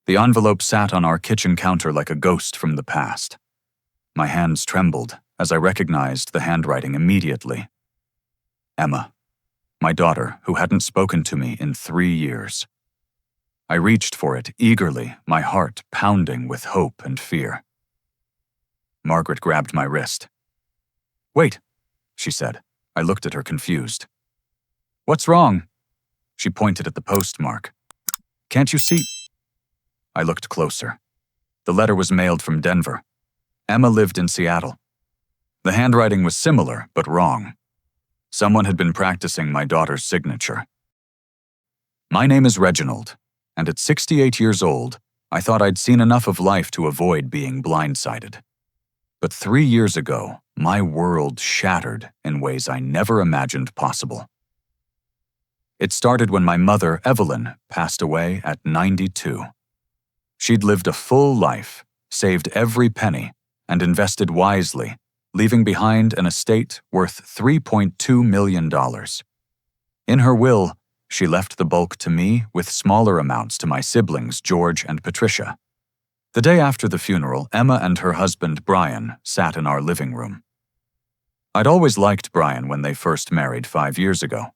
The envelope sat on our kitchen counter like a ghost from the past. My hands trembled as I recognized the handwriting immediately. Emma, my daughter, who hadn't spoken to me in 3 years. I reached for it eagerly, my heart pounding with hope and fear. Margaret grabbed my wrist. "Wait," she said. I looked at her confused. "What's wrong?" She pointed at the postmark. "Can't you see?" I looked closer. The letter was mailed from Denver. Emma lived in Seattle. The handwriting was similar, but wrong. Someone had been practicing my daughter's signature. My name is Reginald, and at 68 years old, I thought I'd seen enough of life to avoid being blindsided. But 3 years ago, my world shattered in ways I never imagined possible. It started when my mother, Evelyn, passed away at 92. She'd lived a full life, saved every penny, and invested wisely, leaving behind an estate worth $3.2 million. In her will, she left the bulk to me with smaller amounts to my siblings, George and Patricia. The day after the funeral, Emma and her husband, Brian, sat in our living room. I'd always liked Brian when they first married 5 years ago.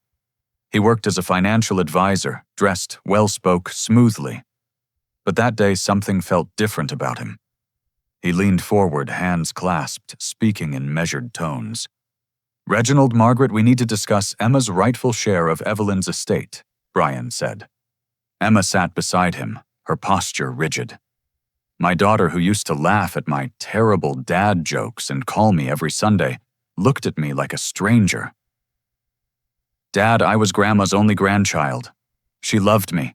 He worked as a financial advisor, dressed, well-spoke, smoothly. But that day something felt different about him. He leaned forward, hands clasped, speaking in measured tones. "Reginald, Margaret, we need to discuss Emma's rightful share of Evelyn's estate," Brian said. Emma sat beside him, her posture rigid. My daughter, who used to laugh at my terrible dad jokes and call me every Sunday, looked at me like a stranger. "Dad, I was Grandma's only grandchild. She loved me.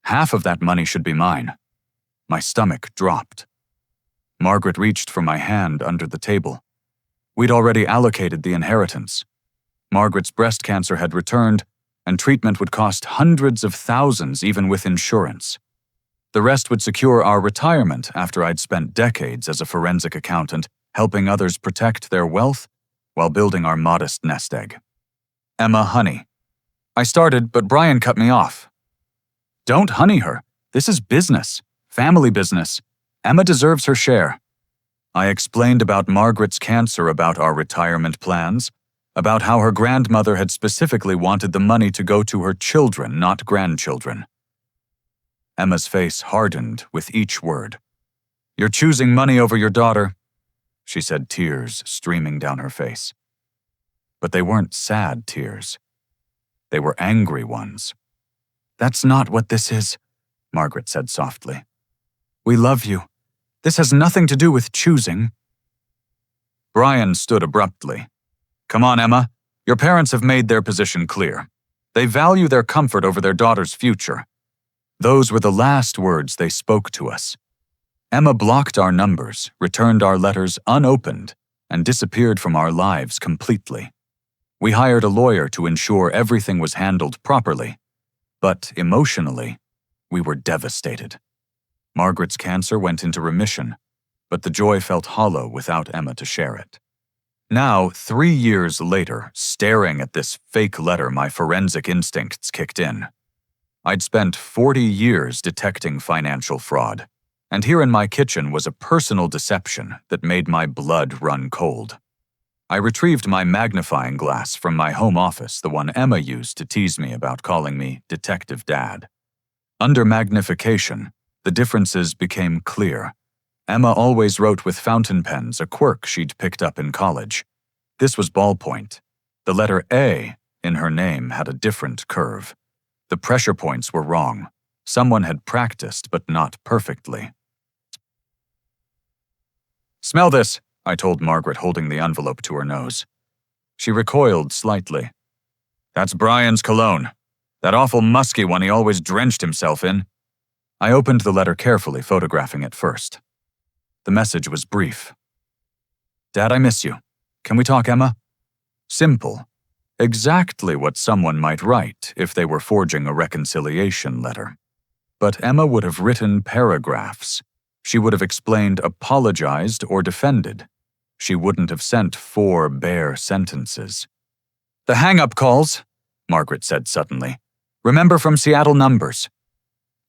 Half of that money should be mine." My stomach dropped. Margaret reached for my hand under the table. We'd already allocated the inheritance. Margaret's breast cancer had returned, and treatment would cost hundreds of thousands even with insurance. The rest would secure our retirement after I'd spent decades as a forensic accountant helping others protect their wealth while building our modest nest egg. "Emma, honey." I started, but Brian cut me off. "Don't honey her. This is business, family business. Emma deserves her share." I explained about Margaret's cancer, about our retirement plans, about how her grandmother had specifically wanted the money to go to her children, not grandchildren. Emma's face hardened with each word. "You're choosing money over your daughter," she said, tears streaming down her face. But they weren't sad tears. They were angry ones. "That's not what this is," Margaret said softly. "We love you. This has nothing to do with choosing." Brian stood abruptly. "Come on, Emma. Your parents have made their position clear. They value their comfort over their daughter's future." Those were the last words they spoke to us. Emma blocked our numbers, returned our letters unopened, and disappeared from our lives completely. We hired a lawyer to ensure everything was handled properly, but emotionally, we were devastated. Margaret's cancer went into remission, but the joy felt hollow without Emma to share it. Now, 3 years later, staring at this fake letter, my forensic instincts kicked in. I'd spent 40 years detecting financial fraud, and here in my kitchen was a personal deception that made my blood run cold. I retrieved my magnifying glass from my home office, the one Emma used to tease me about calling me Detective Dad. Under magnification, the differences became clear. Emma always wrote with fountain pens, a quirk she'd picked up in college. This was ballpoint. The letter A in her name had a different curve. The pressure points were wrong. Someone had practiced, but not perfectly. "Smell this," I told Margaret, holding the envelope to her nose. She recoiled slightly. "That's Brian's cologne. That awful musky one he always drenched himself in." I opened the letter carefully, photographing it first. The message was brief. "Dad, I miss you. Can we talk, Emma?" Simple. Exactly what someone might write if they were forging a reconciliation letter. But Emma would have written paragraphs. She would have explained, apologized, or defended. She wouldn't have sent 4 bare sentences. "The hang-up calls," Margaret said suddenly. "Remember from Seattle numbers."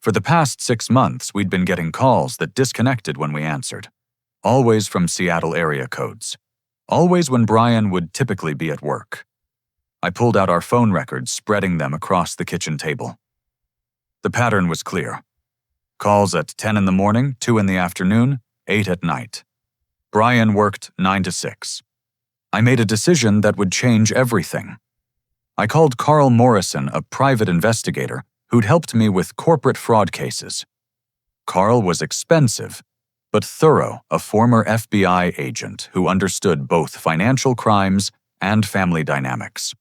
For the past 6 months, we'd been getting calls that disconnected when we answered. Always from Seattle area codes. Always when Brian would typically be at work. I pulled out our phone records, spreading them across the kitchen table. The pattern was clear. Calls at 10 in the morning, 2 in the afternoon, 8 at night. Brian worked 9 to 6. I made a decision that would change everything. I called Carl Morrison, a private investigator who'd helped me with corporate fraud cases. Carl was expensive, but thorough, a former FBI agent who understood both financial crimes and family dynamics.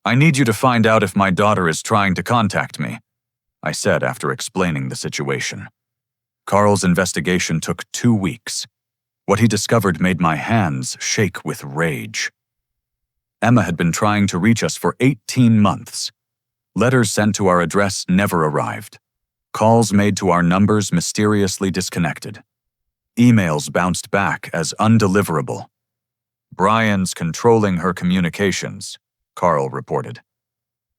"I need you to find out if my daughter is trying to contact me," I said after explaining the situation. Carl's investigation took 2 weeks. What he discovered made my hands shake with rage. Emma had been trying to reach us for 18 months. Letters sent to our address never arrived. Calls made to our numbers mysteriously disconnected. Emails bounced back as undeliverable. "Brian's controlling her communications," Carl reported.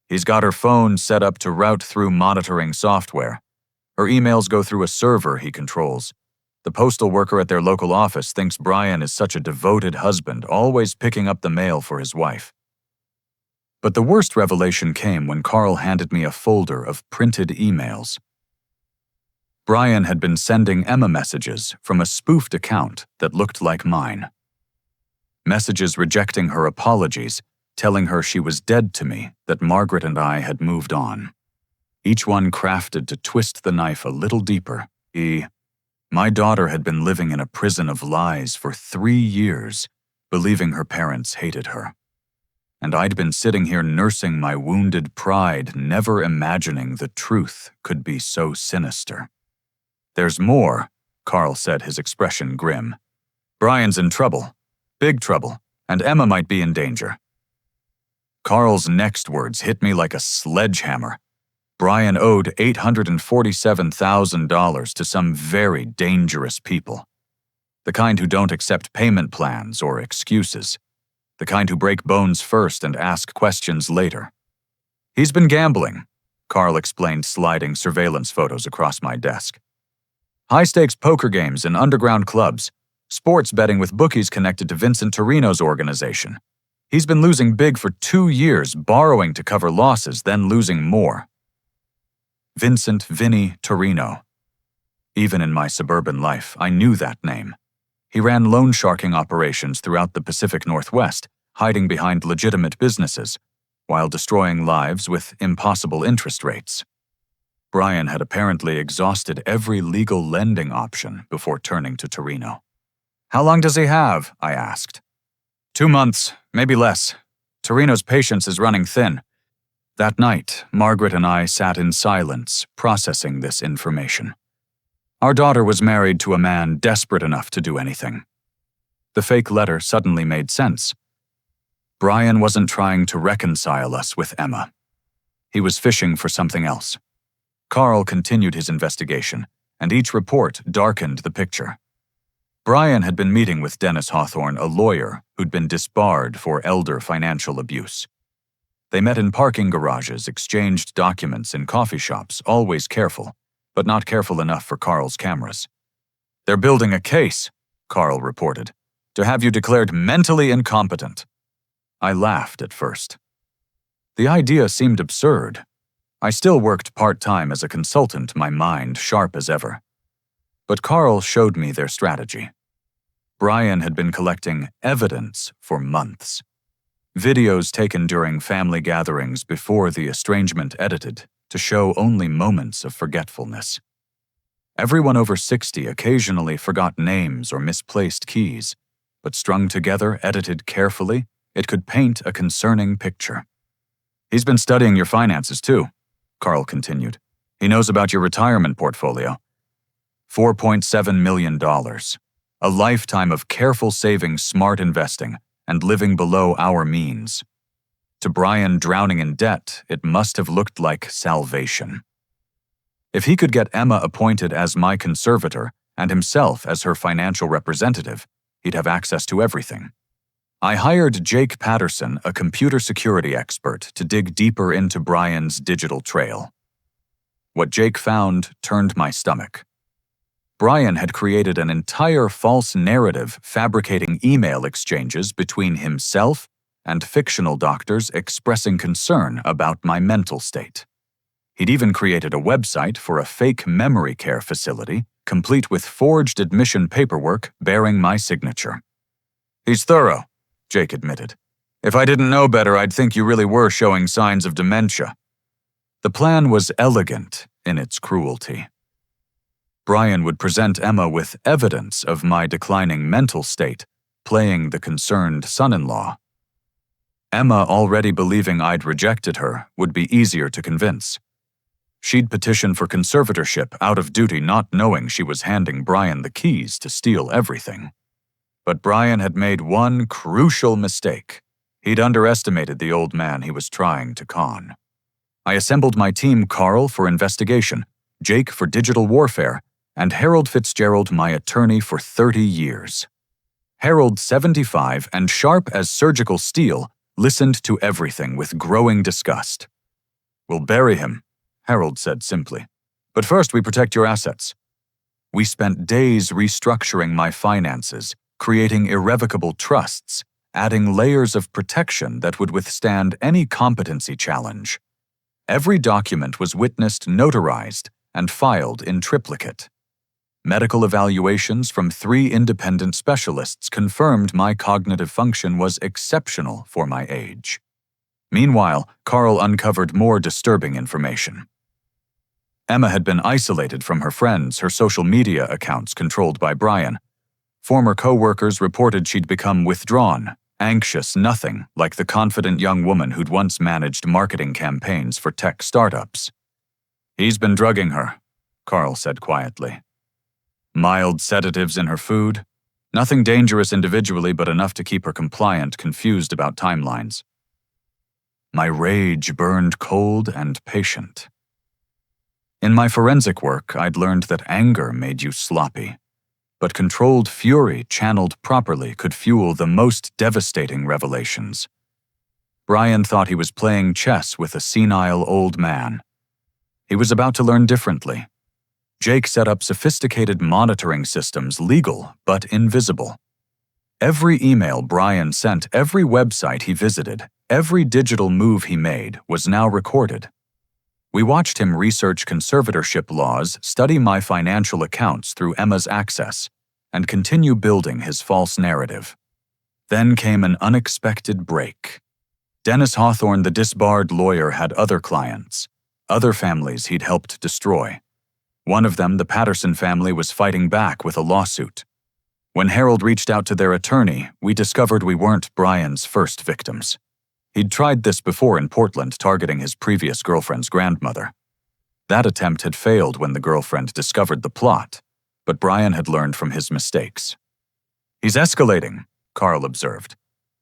"He's got her phone set up to route through monitoring software. Her emails go through a server he controls. The postal worker at their local office thinks Brian is such a devoted husband, always picking up the mail for his wife." But the worst revelation came when Carl handed me a folder of printed emails. Brian had been sending Emma messages from a spoofed account that looked like mine. Messages rejecting her apologies, telling her she was dead to me, that Margaret and I had moved on. Each one crafted to twist the knife a little deeper. My daughter had been living in a prison of lies for 3 years, believing her parents hated her. And I'd been sitting here nursing my wounded pride, never imagining the truth could be so sinister. "There's more," Carl said, his expression grim. "Brian's in trouble. Big trouble. And Emma might be in danger." Carl's next words hit me like a sledgehammer. Brian owed $847,000 to some very dangerous people. The kind who don't accept payment plans or excuses. The kind who break bones first and ask questions later. "He's been gambling," Carl explained, sliding surveillance photos across my desk. "High-stakes poker games in underground clubs. Sports betting with bookies connected to Vincent Torino's organization. He's been losing big for 2 years, borrowing to cover losses, then losing more." Vinny Torino. Even in my suburban life, I knew that name. He ran loan sharking operations throughout the Pacific Northwest, hiding behind legitimate businesses, while destroying lives with impossible interest rates. Brian had apparently exhausted every legal lending option before turning to Torino. "How long does he have?" I asked. 2 months, maybe less. Torino's patience is running thin." That night, Margaret and I sat in silence, processing this information. Our daughter was married to a man desperate enough to do anything. The fake letter suddenly made sense. Brian wasn't trying to reconcile us with Emma. He was fishing for something else. Carl continued his investigation, and each report darkened the picture. Brian had been meeting with Dennis Hawthorne, a lawyer who'd been disbarred for elder financial abuse. They met in parking garages, exchanged documents in coffee shops, always careful, but not careful enough for Carl's cameras. "They're building a case," Carl reported, "to have you declared mentally incompetent." I laughed at first. The idea seemed absurd. I still worked part-time as a consultant, my mind sharp as ever. But Carl showed me their strategy. Brian had been collecting evidence for months. Videos taken during family gatherings before the estrangement edited to show only moments of forgetfulness. Everyone over 60 occasionally forgot names or misplaced keys, but strung together, edited carefully, it could paint a concerning picture. "He's been studying your finances too," Carl continued. "He knows about your retirement portfolio. $4.7 million. A lifetime of careful saving, smart investing, and living below our means. To Brian, drowning in debt, it must have looked like salvation. If he could get Emma appointed as my conservator and himself as her financial representative, he'd have access to everything. I hired Jake Patterson, a computer security expert, to dig deeper into Brian's digital trail. What Jake found turned my stomach. Brian had created an entire false narrative fabricating email exchanges between himself and fictional doctors expressing concern about my mental state. He'd even created a website for a fake memory care facility, complete with forged admission paperwork bearing my signature. "He's thorough," Jake admitted. "If I didn't know better, I'd think you really were showing signs of dementia." The plan was elegant in its cruelty. Brian would present Emma with evidence of my declining mental state, playing the concerned son-in-law. Emma, already believing I'd rejected her, would be easier to convince. She'd petition for conservatorship out of duty, not knowing she was handing Brian the keys to steal everything. But Brian had made one crucial mistake. He'd underestimated the old man he was trying to con. I assembled my team: Carl for investigation, Jake for digital warfare, and Harold Fitzgerald, my attorney for 30 years. Harold, 75 and sharp as surgical steel, listened to everything with growing disgust. "We'll bury him," Harold said simply. "But first we protect your assets." We spent days restructuring my finances, creating irrevocable trusts, adding layers of protection that would withstand any competency challenge. Every document was witnessed, notarized, and filed in triplicate. Medical evaluations from 3 independent specialists confirmed my cognitive function was exceptional for my age. Meanwhile, Carl uncovered more disturbing information. Emma had been isolated from her friends, her social media accounts controlled by Brian. Former co-workers reported she'd become withdrawn, anxious, nothing like the confident young woman who'd once managed marketing campaigns for tech startups. "He's been drugging her," Carl said quietly. "Mild sedatives in her food. Nothing dangerous individually, but enough to keep her compliant, confused about timelines." My rage burned cold and patient. In my forensic work, I'd learned that anger made you sloppy, but controlled fury channeled properly could fuel the most devastating revelations. Brian thought he was playing chess with a senile old man. He was about to learn differently. Jake set up sophisticated monitoring systems, legal but invisible. Every email Brian sent, every website he visited, every digital move he made was now recorded. We watched him research conservatorship laws, study my financial accounts through Emma's access, and continue building his false narrative. Then came an unexpected break. Dennis Hawthorne, the disbarred lawyer, had other clients, other families he'd helped destroy. One of them, the Patterson family, was fighting back with a lawsuit. When Harold reached out to their attorney, we discovered we weren't Brian's first victims. He'd tried this before in Portland, targeting his previous girlfriend's grandmother. That attempt had failed when the girlfriend discovered the plot, but Brian had learned from his mistakes. "He's escalating," Carl observed.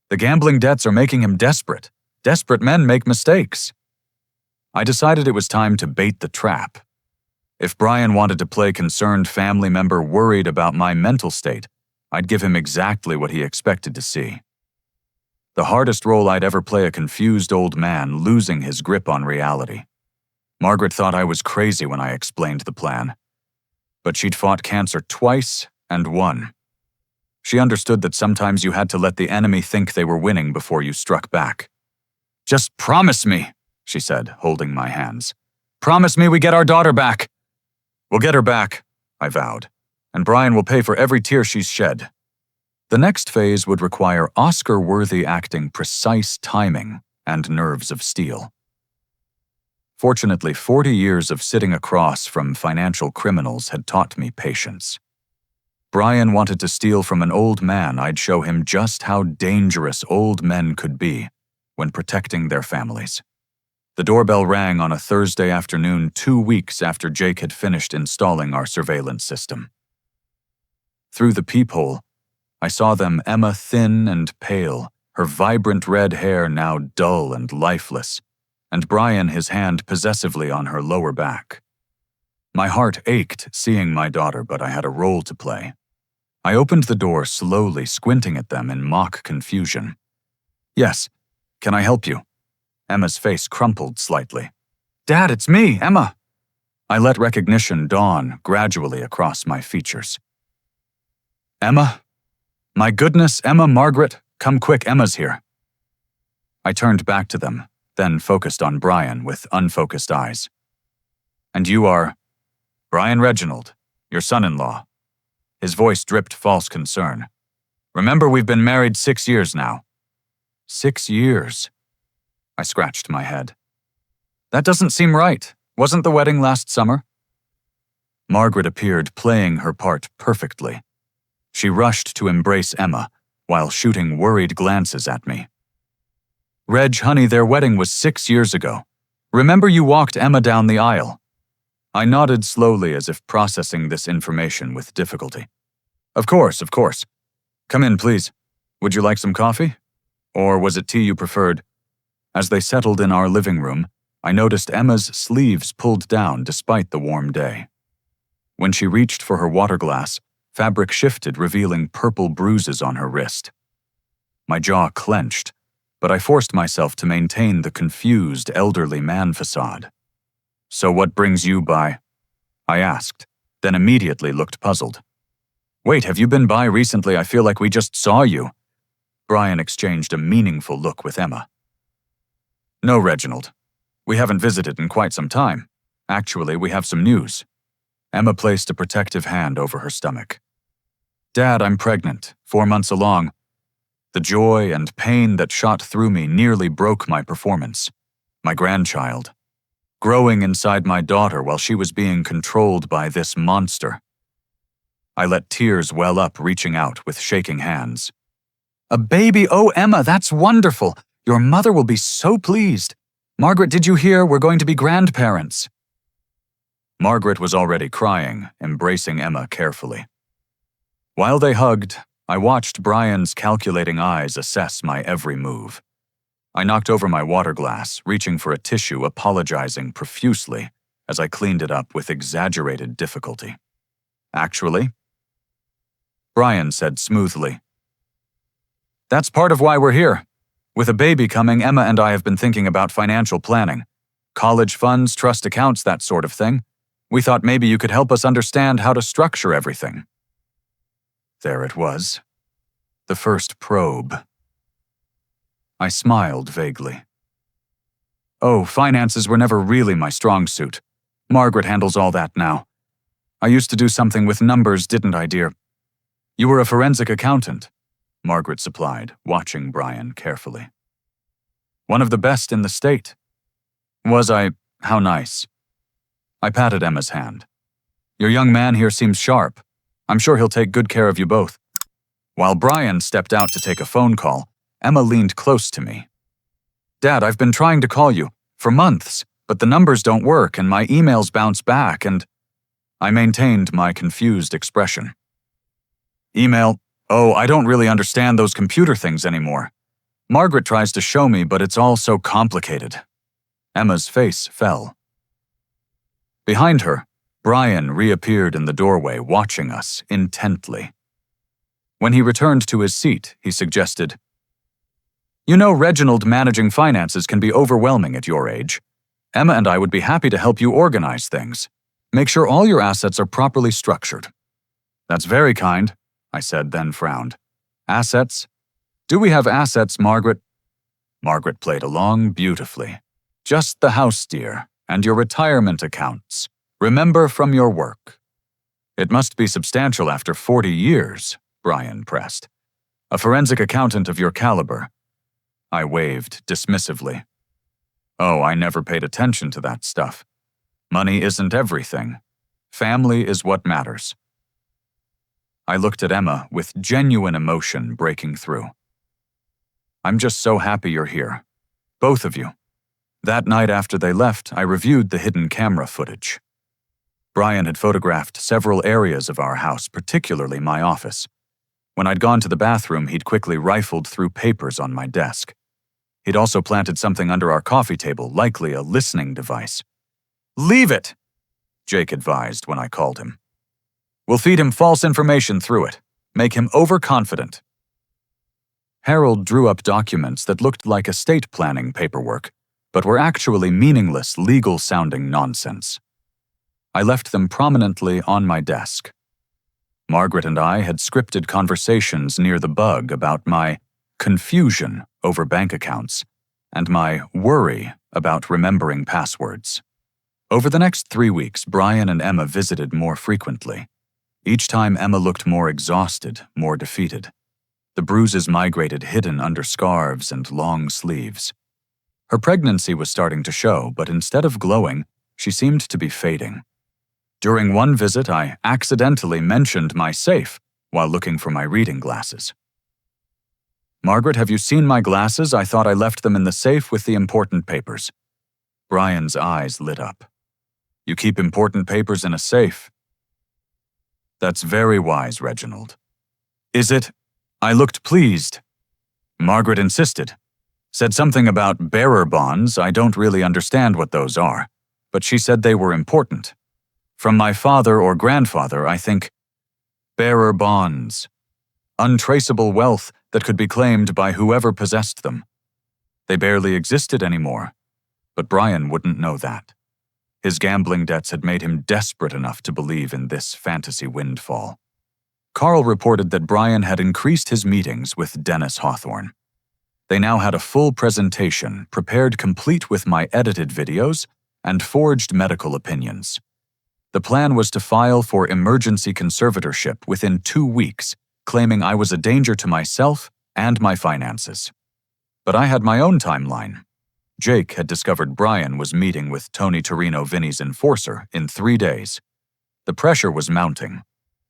"The gambling debts are making him desperate. Desperate men make mistakes." I decided it was time to bait the trap. If Brian wanted to play concerned family member worried about my mental state, I'd give him exactly what he expected to see. The hardest role I'd ever play: a confused old man losing his grip on reality. Margaret thought I was crazy when I explained the plan. But she'd fought cancer twice and won. She understood that sometimes you had to let the enemy think they were winning before you struck back. "Just promise me," she said, holding my hands. "Promise me we get our daughter back." "We'll get her back," I vowed, "and Brian will pay for every tear she's shed." The next phase would require Oscar-worthy acting, precise timing, and nerves of steel. Fortunately, 40 years of sitting across from financial criminals had taught me patience. Brian wanted to steal from an old man. I'd show him just how dangerous old men could be when protecting their families. The doorbell rang on a Thursday afternoon, 2 weeks after Jake had finished installing our surveillance system. Through the peephole, I saw them: Emma, thin and pale, her vibrant red hair now dull and lifeless, and Brian, his hand possessively on her lower back. My heart ached seeing my daughter, but I had a role to play. I opened the door slowly, squinting at them in mock confusion. "Yes, can I help you?" Emma's face crumpled slightly. "Dad, it's me, Emma." I let recognition dawn gradually across my features. Emma? My goodness, Emma, Margaret, come quick, Emma's here. I turned back to them, then focused on Brian with unfocused eyes. And you are Brian Reginald, your son-in-law. His voice dripped false concern. Remember, we've been married 6 years now. 6 years? I scratched my head. That doesn't seem right. Wasn't the wedding last summer? Margaret appeared, playing her part perfectly. She rushed to embrace Emma, while shooting worried glances at me. Reg, honey, their wedding was 6 years ago. Remember you walked Emma down the aisle? I nodded slowly as if processing this information with difficulty. Of course. Come in, please. Would you like some coffee? Or was it tea you preferred? As they settled in our living room, I noticed Emma's sleeves pulled down despite the warm day. When she reached for her water glass, fabric shifted, revealing purple bruises on her wrist. My jaw clenched, but I forced myself to maintain the confused elderly man facade. So what brings you by? I asked, then immediately looked puzzled. Wait, have you been by recently? I feel like we just saw you. Brian exchanged a meaningful look with Emma. No, Reginald. We haven't visited in quite some time. Actually, we have some news. Emma placed a protective hand over her stomach. Dad, I'm pregnant, 4 months along. The joy and pain that shot through me nearly broke my performance. My grandchild. Growing inside my daughter while she was being controlled by this monster. I let tears well up, reaching out with shaking hands. A baby? Oh, Emma, that's wonderful. Your mother will be so pleased. Margaret, did you hear? We're going to be grandparents. Margaret was already crying, embracing Emma carefully. While they hugged, I watched Brian's calculating eyes assess my every move. I knocked over my water glass, reaching for a tissue, apologizing profusely as I cleaned it up with exaggerated difficulty. Actually, Brian said smoothly, that's part of why we're here. With a baby coming, Emma and I have been thinking about financial planning. College funds, trust accounts, that sort of thing. We thought maybe you could help us understand how to structure everything. There it was. The first probe. I smiled vaguely. Oh, finances were never really my strong suit. Margaret handles all that now. I used to do something with numbers, didn't I, dear? You were a forensic accountant, Margaret supplied, watching Brian carefully. One of the best in the state. Was I? How nice. I patted Emma's hand. Your young man here seems sharp. I'm sure he'll take good care of you both. While Brian stepped out to take a phone call, Emma leaned close to me. Dad, I've been trying to call you for months, but the numbers don't work and my emails bounce back and… I maintained my confused expression. Email? Oh, I don't really understand those computer things anymore. Margaret tries to show me, but it's all so complicated. Emma's face fell. Behind her, Brian reappeared in the doorway, watching us intently. When he returned to his seat, he suggested, You know, Reginald, managing finances can be overwhelming at your age. Emma and I would be happy to help you organize things. Make sure all your assets are properly structured. That's very kind, I said, then frowned. Assets? Do we have assets, Margaret? Margaret played along beautifully. Just the house, dear, and your retirement accounts. Remember from your work. It must be substantial after 40 years, Brian pressed. A forensic accountant of your caliber. I waved dismissively. Oh, I never paid attention to that stuff. Money isn't everything. Family is what matters. I looked at Emma with genuine emotion breaking through. I'm just so happy you're here. Both of you. That night after they left, I reviewed the hidden camera footage. Brian had photographed several areas of our house, particularly my office. When I'd gone to the bathroom, he'd quickly rifled through papers on my desk. He'd also planted something under our coffee table, likely a listening device. Leave it, Jake advised when I called him. We'll feed him false information through it, make him overconfident. Harold drew up documents that looked like estate planning paperwork, but were actually meaningless, legal-sounding nonsense. I left them prominently on my desk. Margaret and I had scripted conversations near the bug about my confusion over bank accounts and my worry about remembering passwords. Over the next 3 weeks, Brian and Emma visited more frequently. Each time Emma looked more exhausted, more defeated. The bruises migrated hidden under scarves and long sleeves. Her pregnancy was starting to show, but instead of glowing, she seemed to be fading. During one visit, I accidentally mentioned my safe while looking for my reading glasses. "Margaret, have you seen my glasses? I thought I left them in the safe with the important papers." Brian's eyes lit up. "You keep important papers in a safe?" "That's very wise, Reginald." "Is it?" I looked pleased. Margaret insisted. Said something about bearer bonds. I don't really understand what those are, but she said they were important. From my father or grandfather, I think. Bearer bonds. Untraceable wealth that could be claimed by whoever possessed them. They barely existed anymore, but Brian wouldn't know that. His gambling debts had made him desperate enough to believe in this fantasy windfall. Carl reported that Brian had increased his meetings with Dennis Hawthorne. They now had a full presentation, prepared complete with my edited videos and forged medical opinions. The plan was to file for emergency conservatorship within 2 weeks, claiming I was a danger to myself and my finances. But I had my own timeline. Jake had discovered Brian was meeting with Tony Torino Vinny's enforcer in 3 days. The pressure was mounting.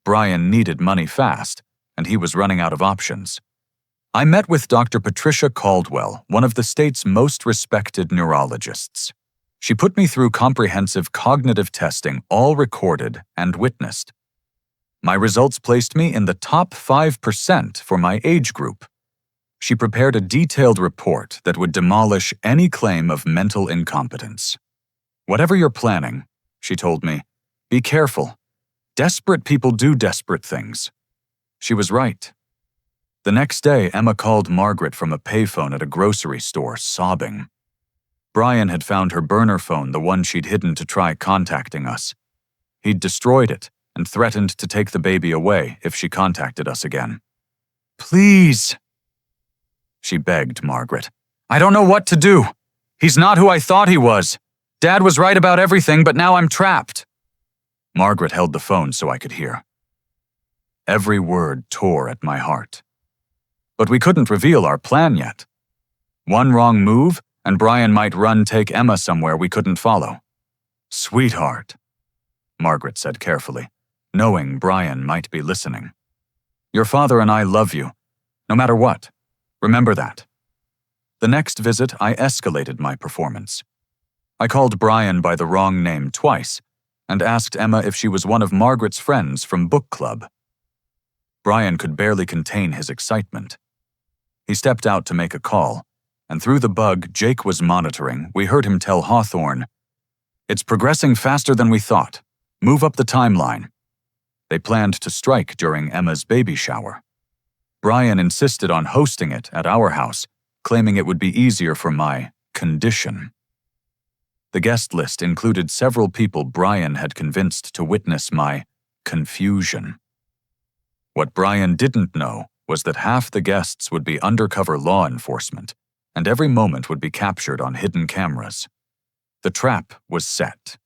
Brian needed money fast, and he was running out of options. I met with Dr. Patricia Caldwell, one of the state's most respected neurologists. She put me through comprehensive cognitive testing, all recorded and witnessed. My results placed me in the top 5% for my age group. She prepared a detailed report that would demolish any claim of mental incompetence. "Whatever you're planning," she told me, "be careful. Desperate people do desperate things." She was right. The next day, Emma called Margaret from a payphone at a grocery store, sobbing. Brian had found her burner phone, the one she'd hidden to try contacting us. He'd destroyed it and threatened to take the baby away if she contacted us again. "Please," she begged Margaret. "I don't know what to do. He's not who I thought he was. Dad was right about everything, but now I'm trapped." Margaret held the phone so I could hear. Every word tore at my heart. But we couldn't reveal our plan yet. One wrong move, and Brian might take Emma somewhere we couldn't follow. "Sweetheart," Margaret said carefully, knowing Brian might be listening. "Your father and I love you, no matter what. Remember that." The next visit, I escalated my performance. I called Brian by the wrong name twice and asked Emma if she was one of Margaret's friends from book club. Brian could barely contain his excitement. He stepped out to make a call, and through the bug Jake was monitoring, we heard him tell Hawthorne, "It's progressing faster than we thought. Move up the timeline." They planned to strike during Emma's baby shower. Brian insisted on hosting it at our house, claiming it would be easier for my condition. The guest list included several people Brian had convinced to witness my confusion. What Brian didn't know was that half the guests would be undercover law enforcement, and every moment would be captured on hidden cameras. The trap was set.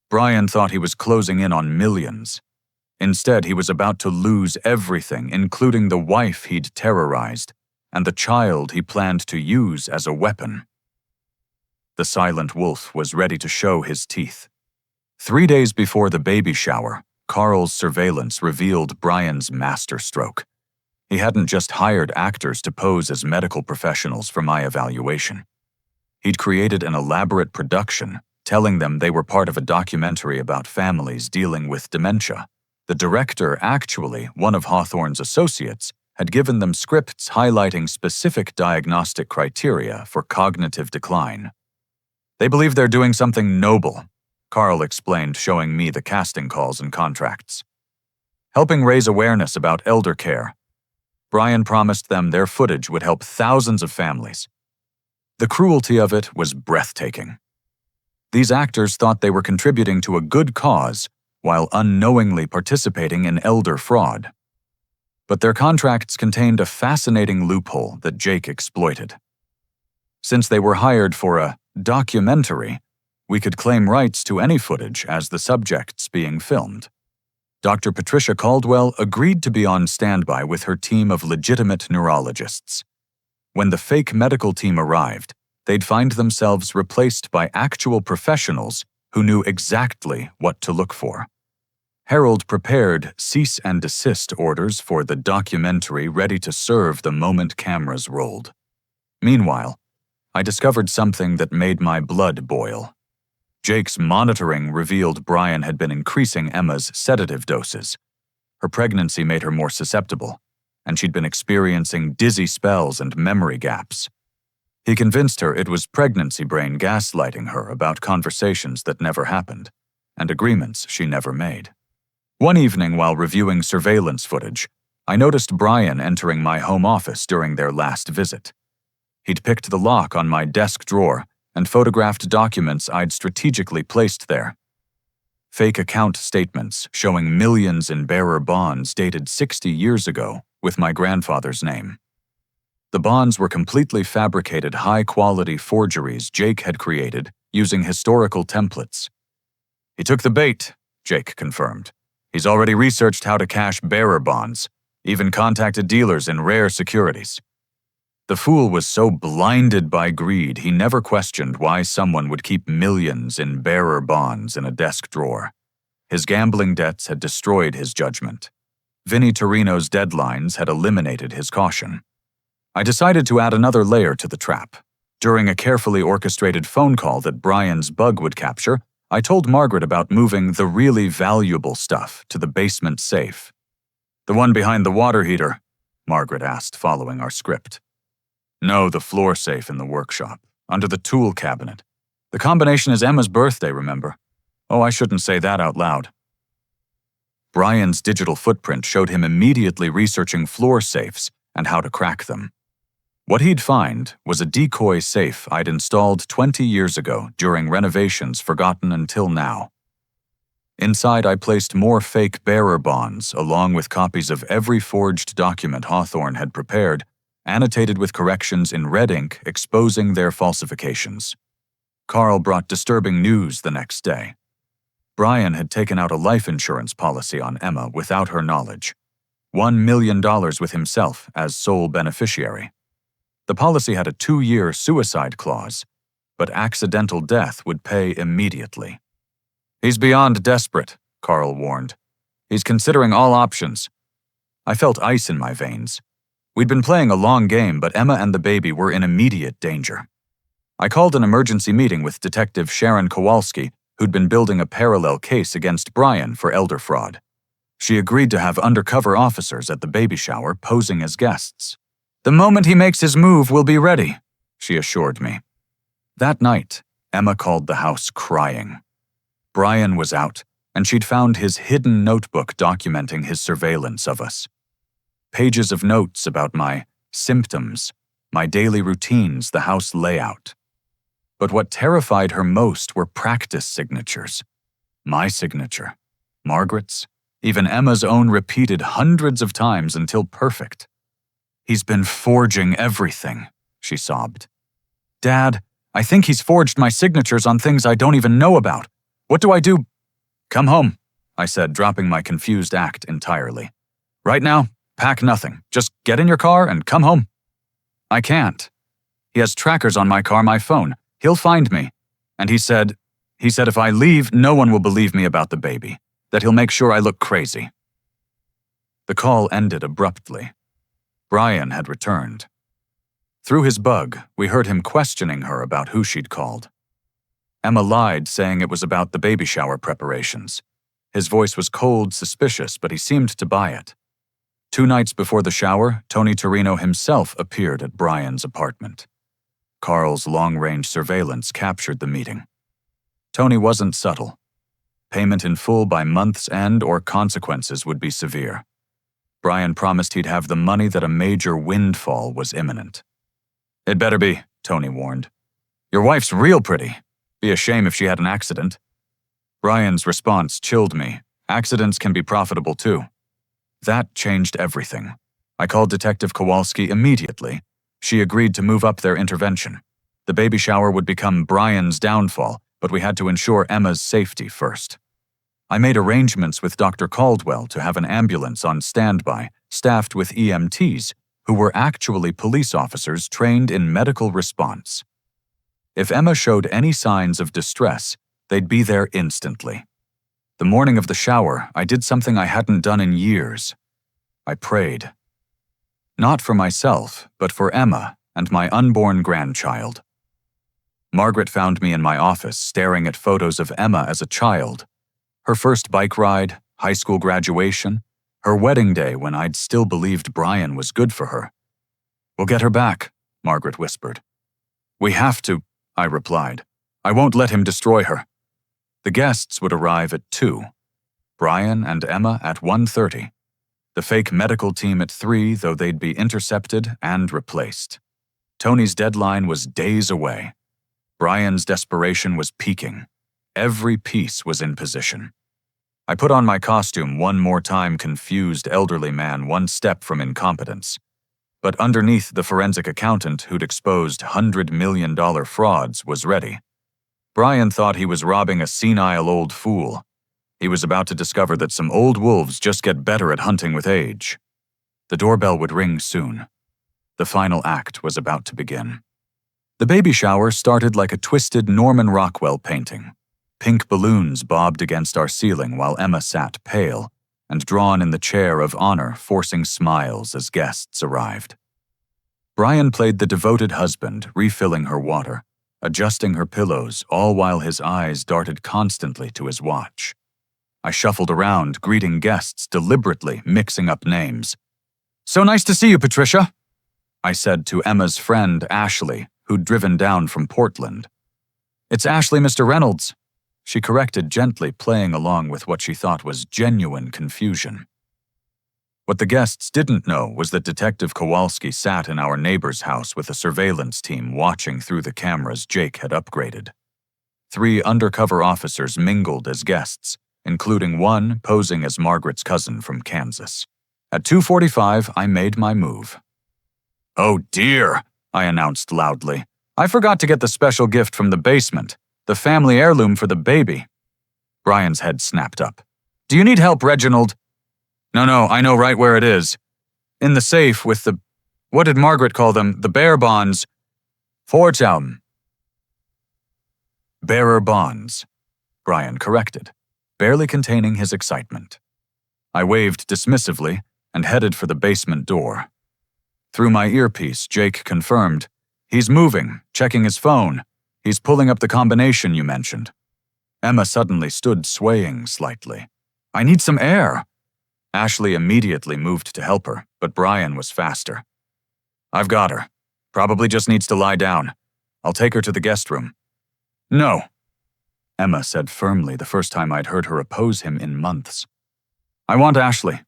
Brian thought he was closing in on millions. Instead, he was about to lose everything, including the wife he'd terrorized and the child he planned to use as a weapon. The silent wolf was ready to show his teeth. 3 days before the baby shower, Carl's surveillance revealed Brian's masterstroke. He hadn't just hired actors to pose as medical professionals for my evaluation. He'd created an elaborate production, telling them they were part of a documentary about families dealing with dementia. The director, actually one of Hawthorne's associates, had given them scripts highlighting specific diagnostic criteria for cognitive decline. "They believe they're doing something noble," Carl explained, showing me the casting calls and contracts. "Helping raise awareness about elder care." Brian promised them their footage would help thousands of families. The cruelty of it was breathtaking. These actors thought they were contributing to a good cause while unknowingly participating in elder fraud. But their contracts contained a fascinating loophole that Jake exploited. Since they were hired for a documentary, we could claim rights to any footage as the subjects being filmed. Dr. Patricia Caldwell agreed to be on standby with her team of legitimate neurologists. When the fake medical team arrived, they'd find themselves replaced by actual professionals who knew exactly what to look for. Harold prepared cease and desist orders for the documentary ready to serve the moment cameras rolled. Meanwhile, I discovered something that made my blood boil. Jake's monitoring revealed Brian had been increasing Emma's sedative doses. Her pregnancy made her more susceptible, and she'd been experiencing dizzy spells and memory gaps. He convinced her it was pregnancy brain gaslighting her about conversations that never happened, and agreements she never made. One evening while reviewing surveillance footage, I noticed Brian entering my home office during their last visit. He'd picked the lock on my desk drawer and photographed documents I'd strategically placed there. Fake account statements showing millions in bearer bonds dated 60 years ago with my grandfather's name. The bonds were completely fabricated high-quality forgeries Jake had created using historical templates. "He took the bait," Jake confirmed. "He's already researched how to cash bearer bonds, even contacted dealers in rare securities." The fool was so blinded by greed he never questioned why someone would keep millions in bearer bonds in a desk drawer. His gambling debts had destroyed his judgment. Vinnie Torino's deadlines had eliminated his caution. I decided to add another layer to the trap. During a carefully orchestrated phone call that Brian's bug would capture, I told Margaret about moving the really valuable stuff to the basement safe. "The one behind the water heater?" Margaret asked, following our script. "No, the floor safe in the workshop, under the tool cabinet. The combination is Emma's birthday, remember? Oh, I shouldn't say that out loud." Brian's digital footprint showed him immediately researching floor safes and how to crack them. What he'd find was a decoy safe I'd installed 20 years ago during renovations forgotten until now. Inside, I placed more fake bearer bonds along with copies of every forged document Hawthorne had prepared, annotated with corrections in red ink exposing their falsifications. Carl brought disturbing news the next day. Brian had taken out a life insurance policy on Emma without her knowledge. $1 million with himself as sole beneficiary. The policy had a 2-year suicide clause, but accidental death would pay immediately. "He's beyond desperate," Carl warned. "He's considering all options." I felt ice in my veins. We'd been playing a long game, but Emma and the baby were in immediate danger. I called an emergency meeting with Detective Sharon Kowalski, who'd been building a parallel case against Brian for elder fraud. She agreed to have undercover officers at the baby shower posing as guests. "The moment he makes his move, we'll be ready," she assured me. That night, Emma called the house crying. Brian was out, and she'd found his hidden notebook documenting his surveillance of us. Pages of notes about my symptoms, my daily routines, the house layout. But what terrified her most were practice signatures. My signature, Margaret's, even Emma's own repeated hundreds of times until perfect. "He's been forging everything," she sobbed. "Dad, I think he's forged my signatures on things I don't even know about. What do I do?" "Come home," I said, dropping my confused act entirely. "Right now, pack nothing. Just get in your car and come home." "I can't. He has trackers on my car, my phone. He'll find me. And he said if I leave, no one will believe me about the baby, that he'll make sure I look crazy." The call ended abruptly. Brian had returned. Through his bug, we heard him questioning her about who she'd called. Emma lied, saying it was about the baby shower preparations. His voice was cold, suspicious, but he seemed to buy it. 2 nights before the shower, Tony Torino himself appeared at Brian's apartment. Carl's long-range surveillance captured the meeting. Tony wasn't subtle. Payment in full by month's end or consequences would be severe. Brian promised he'd have the money that a major windfall was imminent. "It better be," Tony warned. "Your wife's real pretty. Be a shame if she had an accident. Brian's response chilled me. Accidents can be profitable too. That changed everything. I called Detective Kowalski immediately. She agreed to move up their intervention. The baby shower would become Brian's downfall, but we had to ensure Emma's safety first. I made arrangements with Dr. Caldwell to have an ambulance on standby, staffed with EMTs, who were actually police officers trained in medical response. If Emma showed any signs of distress, they'd be there instantly. The morning of the shower, I did something I hadn't done in years. I prayed. Not for myself, but for Emma and my unborn grandchild. Margaret found me in my office staring at photos of Emma as a child. Her first bike ride, high school graduation, her wedding day when I'd still believed Brian was good for her. "We'll get her back," Margaret whispered. "We have to," I replied. "I won't let him destroy her." The guests would arrive at 2. Brian and Emma at 1:30. The fake medical team at 3, though they'd be intercepted and replaced. Tony's deadline was days away. Brian's desperation was peaking. Every piece was in position. I put on my costume one more time, confused elderly man one step from incompetence. But underneath the forensic accountant who'd exposed $100 million frauds was ready. Brian thought he was robbing a senile old fool. He was about to discover that some old wolves just get better at hunting with age. The doorbell would ring soon. The final act was about to begin. The baby shower started like a twisted Norman Rockwell painting. Pink balloons bobbed against our ceiling while Emma sat pale and drawn in the chair of honor, forcing smiles as guests arrived. Brian played the devoted husband, refilling her water, adjusting her pillows, all while his eyes darted constantly to his watch. I shuffled around, greeting guests deliberately, mixing up names. "So nice to see you, Patricia," I said to Emma's friend, Ashley, who'd driven down from Portland. "It's Ashley, Mr. Reynolds," she corrected gently, playing along with what she thought was genuine confusion. What the guests didn't know was that Detective Kowalski sat in our neighbor's house with a surveillance team watching through the cameras Jake had upgraded. 3 undercover officers mingled as guests, including one posing as Margaret's cousin from Kansas. At 2:45, I made my move. "Oh dear," I announced loudly. "I forgot to get the special gift from the basement, the family heirloom for the baby." Brian's head snapped up. "Do you need help, Reginald?" No, I know right where it is. In the safe with the, what did Margaret call them, the bear bonds? Vorzaum." "Bearer bonds," Brian corrected, barely containing his excitement. I waved dismissively and headed for the basement door. Through my earpiece, Jake confirmed, "He's moving, checking his phone. He's pulling up the combination you mentioned." Emma suddenly stood swaying slightly. "I need some air." Ashley immediately moved to help her, but Brian was faster. "I've got her. Probably just needs to lie down. I'll take her to the guest room." "No," Emma said firmly, the first time I'd heard her oppose him in months. "I want Ashley."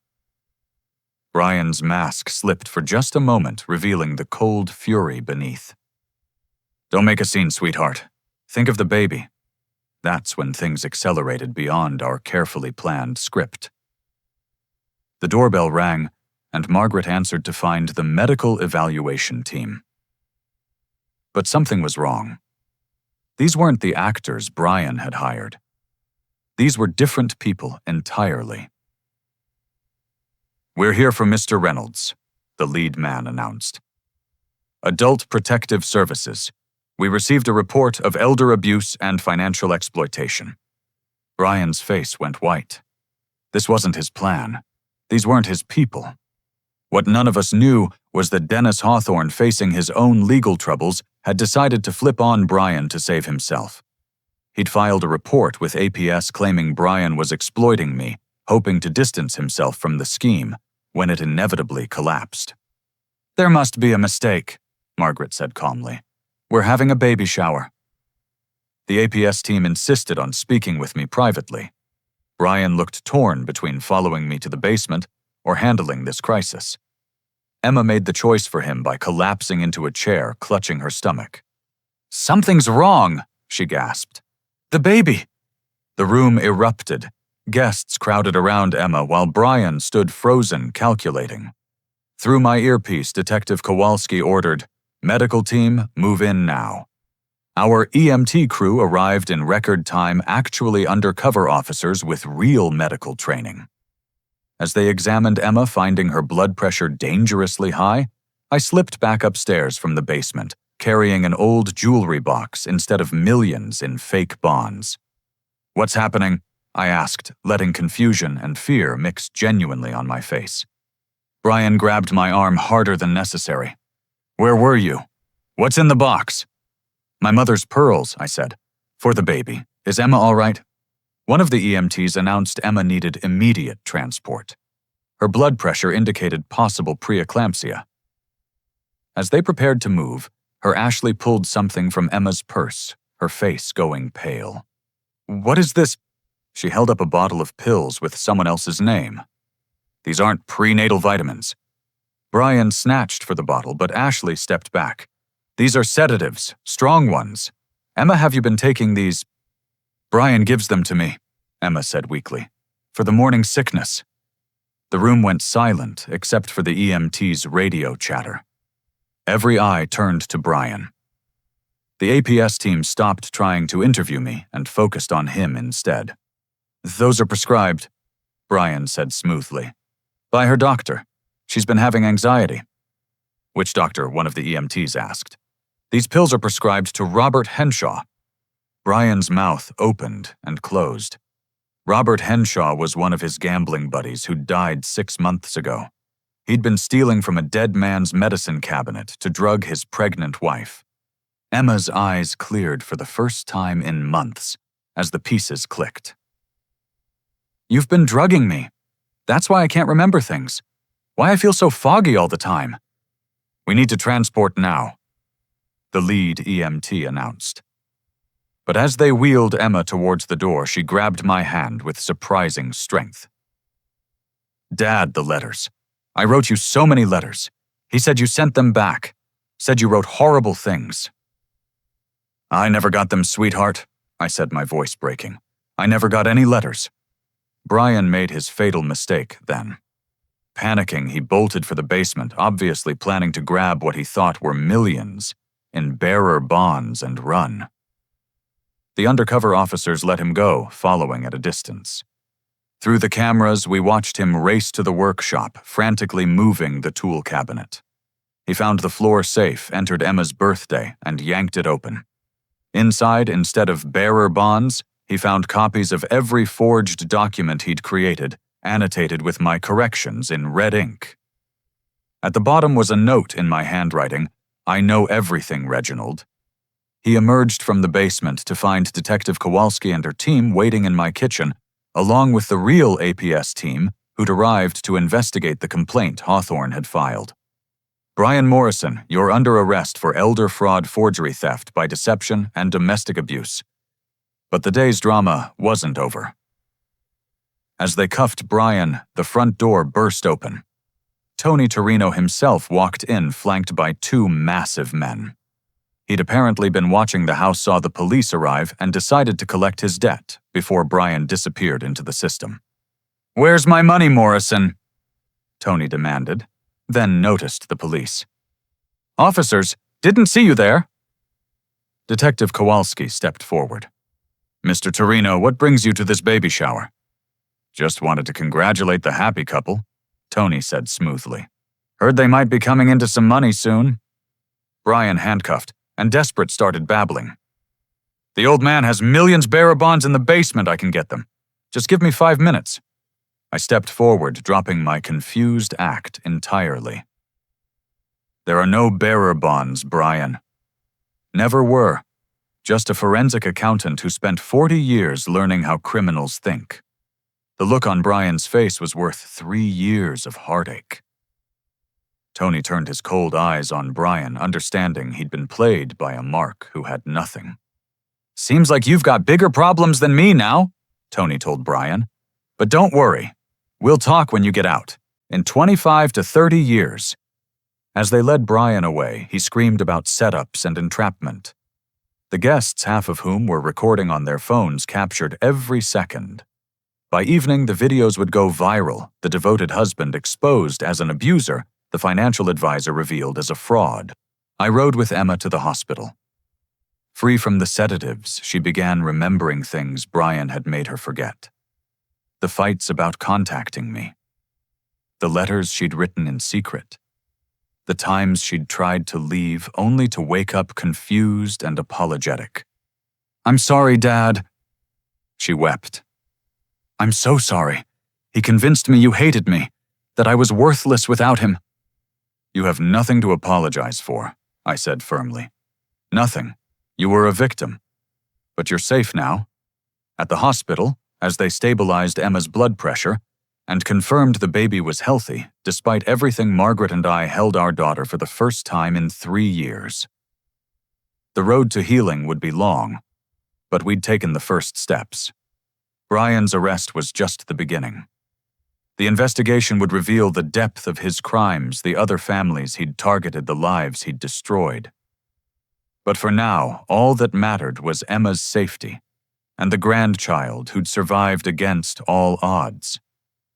Brian's mask slipped for just a moment, revealing the cold fury beneath. "Don't make a scene, sweetheart. Think of the baby." That's when things accelerated beyond our carefully planned script. The doorbell rang, and Margaret answered to find the medical evaluation team. But something was wrong. These weren't the actors Brian had hired. These were different people entirely. "We're here for Mr. Reynolds," the lead man announced. "Adult Protective Services. We received a report of elder abuse and financial exploitation." Brian's face went white. This wasn't his plan. These weren't his people. What none of us knew was that Dennis Hawthorne, facing his own legal troubles, had decided to flip on Brian to save himself. He'd filed a report with APS claiming Brian was exploiting me, hoping to distance himself from the scheme, when it inevitably collapsed. "There must be a mistake," Margaret said calmly. "We're having a baby shower." The APS team insisted on speaking with me privately. Brian looked torn between following me to the basement or handling this crisis. Emma made the choice for him by collapsing into a chair, clutching her stomach. "Something's wrong," she gasped. The baby! The room erupted. Guests crowded around Emma while Brian stood frozen, calculating. Through my earpiece, Detective Kowalski ordered, "Medical team, move in now." Our EMT crew arrived in record time, actually undercover officers with real medical training. As they examined Emma, finding her blood pressure dangerously high, I slipped back upstairs from the basement, carrying an old jewelry box instead of millions in fake bonds. "What's happening?" I asked, letting confusion and fear mix genuinely on my face. Brian grabbed my arm harder than necessary. "Where were you? What's in the box?" "My mother's pearls," I said. "For the baby. Is Emma all right?" One of the EMTs announced Emma needed immediate transport. Her blood pressure indicated possible preeclampsia. As they prepared to move, her Ashley pulled something from Emma's purse, her face going pale. "What is this?" She held up a bottle of pills with someone else's name. "These aren't prenatal vitamins." Brian snatched for the bottle, but Ashley stepped back. "These are sedatives, strong ones. Emma, have you been taking these?" "Brian gives them to me," Emma said weakly, "for the morning sickness." The room went silent except for the EMT's radio chatter. Every eye turned to Brian. The APS team stopped trying to interview me and focused on him instead. "Those are prescribed," Brian said smoothly. "By her doctor. She's been having anxiety." "Which doctor?" one of the EMTs asked. "These pills are prescribed to Robert Henshaw." Brian's mouth opened and closed. Robert Henshaw was one of his gambling buddies who died 6 months ago. He'd been stealing from a dead man's medicine cabinet to drug his pregnant wife. Emma's eyes cleared for the first time in months as the pieces clicked. "You've been drugging me. That's why I can't remember things. Why I feel so foggy all the time." "We need to transport now," the lead EMT announced. But as they wheeled Emma towards the door, she grabbed my hand with surprising strength. "Dad, the letters. I wrote you so many letters. He said you sent them back. Said you wrote horrible things." "I never got them, sweetheart," I said, my voice breaking. "I never got any letters." Brian made his fatal mistake then. Panicking, he bolted for the basement, obviously planning to grab what he thought were millions in bearer bonds and run. The undercover officers let him go, following at a distance. Through the cameras, we watched him race to the workshop, frantically moving the tool cabinet. He found the floor safe, entered Emma's birthday, and yanked it open. Inside, instead of bearer bonds, he found copies of every forged document he'd created, annotated with my corrections in red ink. At the bottom was a note in my handwriting, "I know everything, Reginald." He emerged from the basement to find Detective Kowalski and her team waiting in my kitchen, along with the real APS team who'd arrived to investigate the complaint Hawthorne had filed. "Brian Morrison, you're under arrest for elder fraud, forgery theft by deception, and domestic abuse." But the day's drama wasn't over. As they cuffed Brian, the front door burst open. Tony Torino himself walked in, flanked by 2 massive men. He'd apparently been watching the house, saw the police arrive, and decided to collect his debt before Brian disappeared into the system. "Where's my money, Morrison?" Tony demanded, then noticed the police. "Officers, didn't see you there." Detective Kowalski stepped forward. "Mr. Torino, what brings you to this baby shower?" "Just wanted to congratulate the happy couple," Tony said smoothly. "Heard they might be coming into some money soon." Brian handcuffed, and desperate started babbling. "The old man has millions bearer bonds in the basement. I can get them. Just give me 5 minutes." I stepped forward, dropping my confused act entirely. "There are no bearer bonds, Brian." "Never were. Just a forensic accountant who spent 40 years learning how criminals think." The look on Brian's face was worth 3 years of heartache. Tony turned his cold eyes on Brian, understanding he'd been played by a mark who had nothing. "Seems like you've got bigger problems than me now," Tony told Brian. "But don't worry. We'll talk when you get out. In 25 to 30 years. As they led Brian away, he screamed about setups and entrapment. The guests, half of whom were recording on their phones, captured every second. By evening, the videos would go viral, the devoted husband exposed as an abuser, the financial advisor revealed as a fraud. I rode with Emma to the hospital. Free from the sedatives, she began remembering things Brian had made her forget. The fights about contacting me. The letters she'd written in secret. The times she'd tried to leave only to wake up confused and apologetic. "I'm sorry, Dad," she wept. "I'm so sorry. He convinced me you hated me, that I was worthless without him." "You have nothing to apologize for," I said firmly. "Nothing. You were a victim. But you're safe now." At the hospital, as they stabilized Emma's blood pressure and confirmed the baby was healthy, despite everything, Margaret and I held our daughter for the first time in 3 years. The road to healing would be long, but we'd taken the first steps. Brian's arrest was just the beginning. The investigation would reveal the depth of his crimes, the other families he'd targeted, the lives he'd destroyed. But for now, all that mattered was Emma's safety and the grandchild who'd survived against all odds.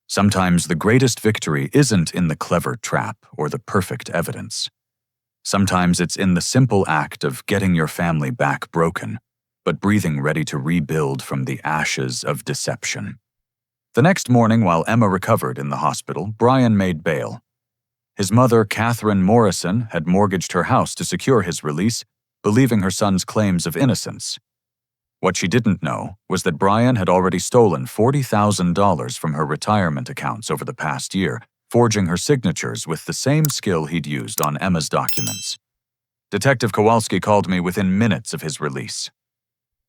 Sometimes the greatest victory isn't in the clever trap or the perfect evidence. Sometimes it's in the simple act of getting your family back broken, but breathing ready to rebuild from the ashes of deception. The next morning, while Emma recovered in the hospital, Brian made bail. His mother, Catherine Morrison, had mortgaged her house to secure his release, believing her son's claims of innocence. What she didn't know was that Brian had already stolen $40,000 from her retirement accounts over the past year, forging her signatures with the same skill he'd used on Emma's documents. Detective Kowalski called me within minutes of his release.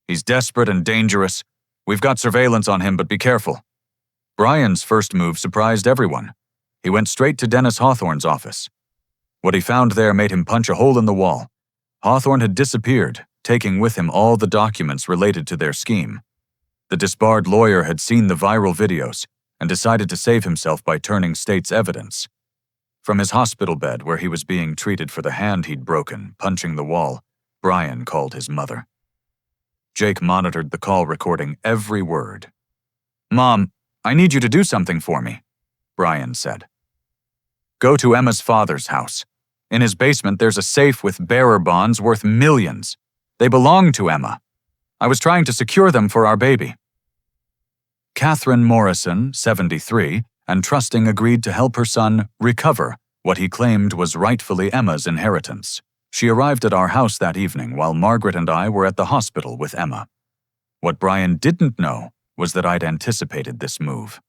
"He's desperate and dangerous. We've got surveillance on him, but be careful." Brian's first move surprised everyone. He went straight to Dennis Hawthorne's office. What he found there made him punch a hole in the wall. Hawthorne had disappeared, taking with him all the documents related to their scheme. The disbarred lawyer had seen the viral videos and decided to save himself by turning state's evidence. From his hospital bed, where he was being treated for the hand he'd broken, punching the wall, Brian called his mother. Jake monitored the call, recording every word. "Mom, I need you to do something for me," Brian said. "Go to Emma's father's house. In his basement, there's a safe with bearer bonds worth millions. They belong to Emma. I was trying to secure them for our baby." Catherine Morrison, 73, and trusting, agreed to help her son recover what he claimed was rightfully Emma's inheritance. She arrived at our house that evening while Margaret and I were at the hospital with Emma. What Brian didn't know was that I'd anticipated this move.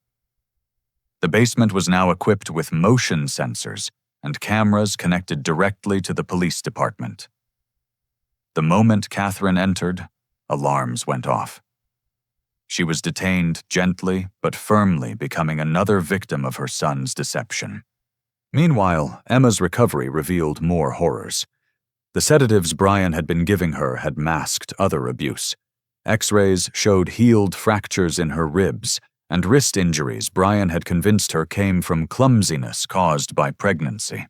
The basement was now equipped with motion sensors and cameras connected directly to the police department. The moment Catherine entered, alarms went off. She was detained gently but firmly, becoming another victim of her son's deception. Meanwhile, Emma's recovery revealed more horrors. The sedatives Brian had been giving her had masked other abuse. X-rays showed healed fractures in her ribs, and wrist injuries Brian had convinced her came from clumsiness caused by pregnancy.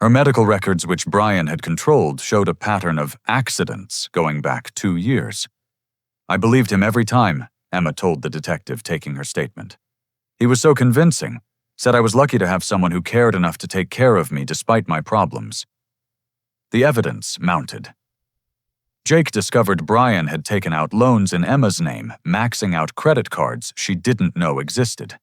Her medical records, which Brian had controlled, showed a pattern of accidents going back 2 years. "I believed him every time," Emma told the detective, taking her statement. "He was so convincing, said I was lucky to have someone who cared enough to take care of me despite my problems." The evidence mounted. Jake discovered Brian had taken out loans in Emma's name, maxing out credit cards she didn't know existed.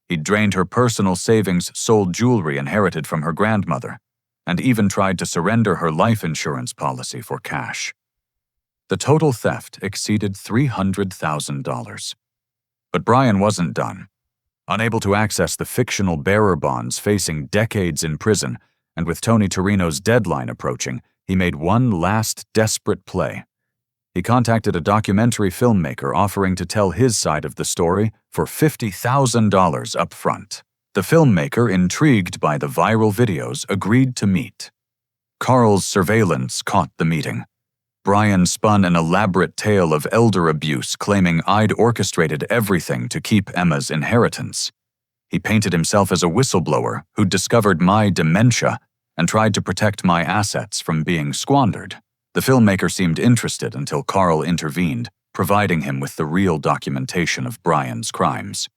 He'd drained her personal savings, sold jewelry inherited from her grandmother, and even tried to surrender her life insurance policy for cash. The total theft exceeded $300,000. But Brian wasn't done. Unable to access the fictional bearer bonds, facing decades in prison, and with Tony Torino's deadline approaching, he made one last desperate play. He contacted a documentary filmmaker offering to tell his side of the story for $50,000 up front. The filmmaker, intrigued by the viral videos, agreed to meet. Carl's surveillance caught the meeting. Brian spun an elaborate tale of elder abuse, claiming I'd orchestrated everything to keep Emma's inheritance. He painted himself as a whistleblower who'd discovered my dementia and tried to protect my assets from being squandered. The filmmaker seemed interested until Carl intervened, providing him with the real documentation of Brian's crimes.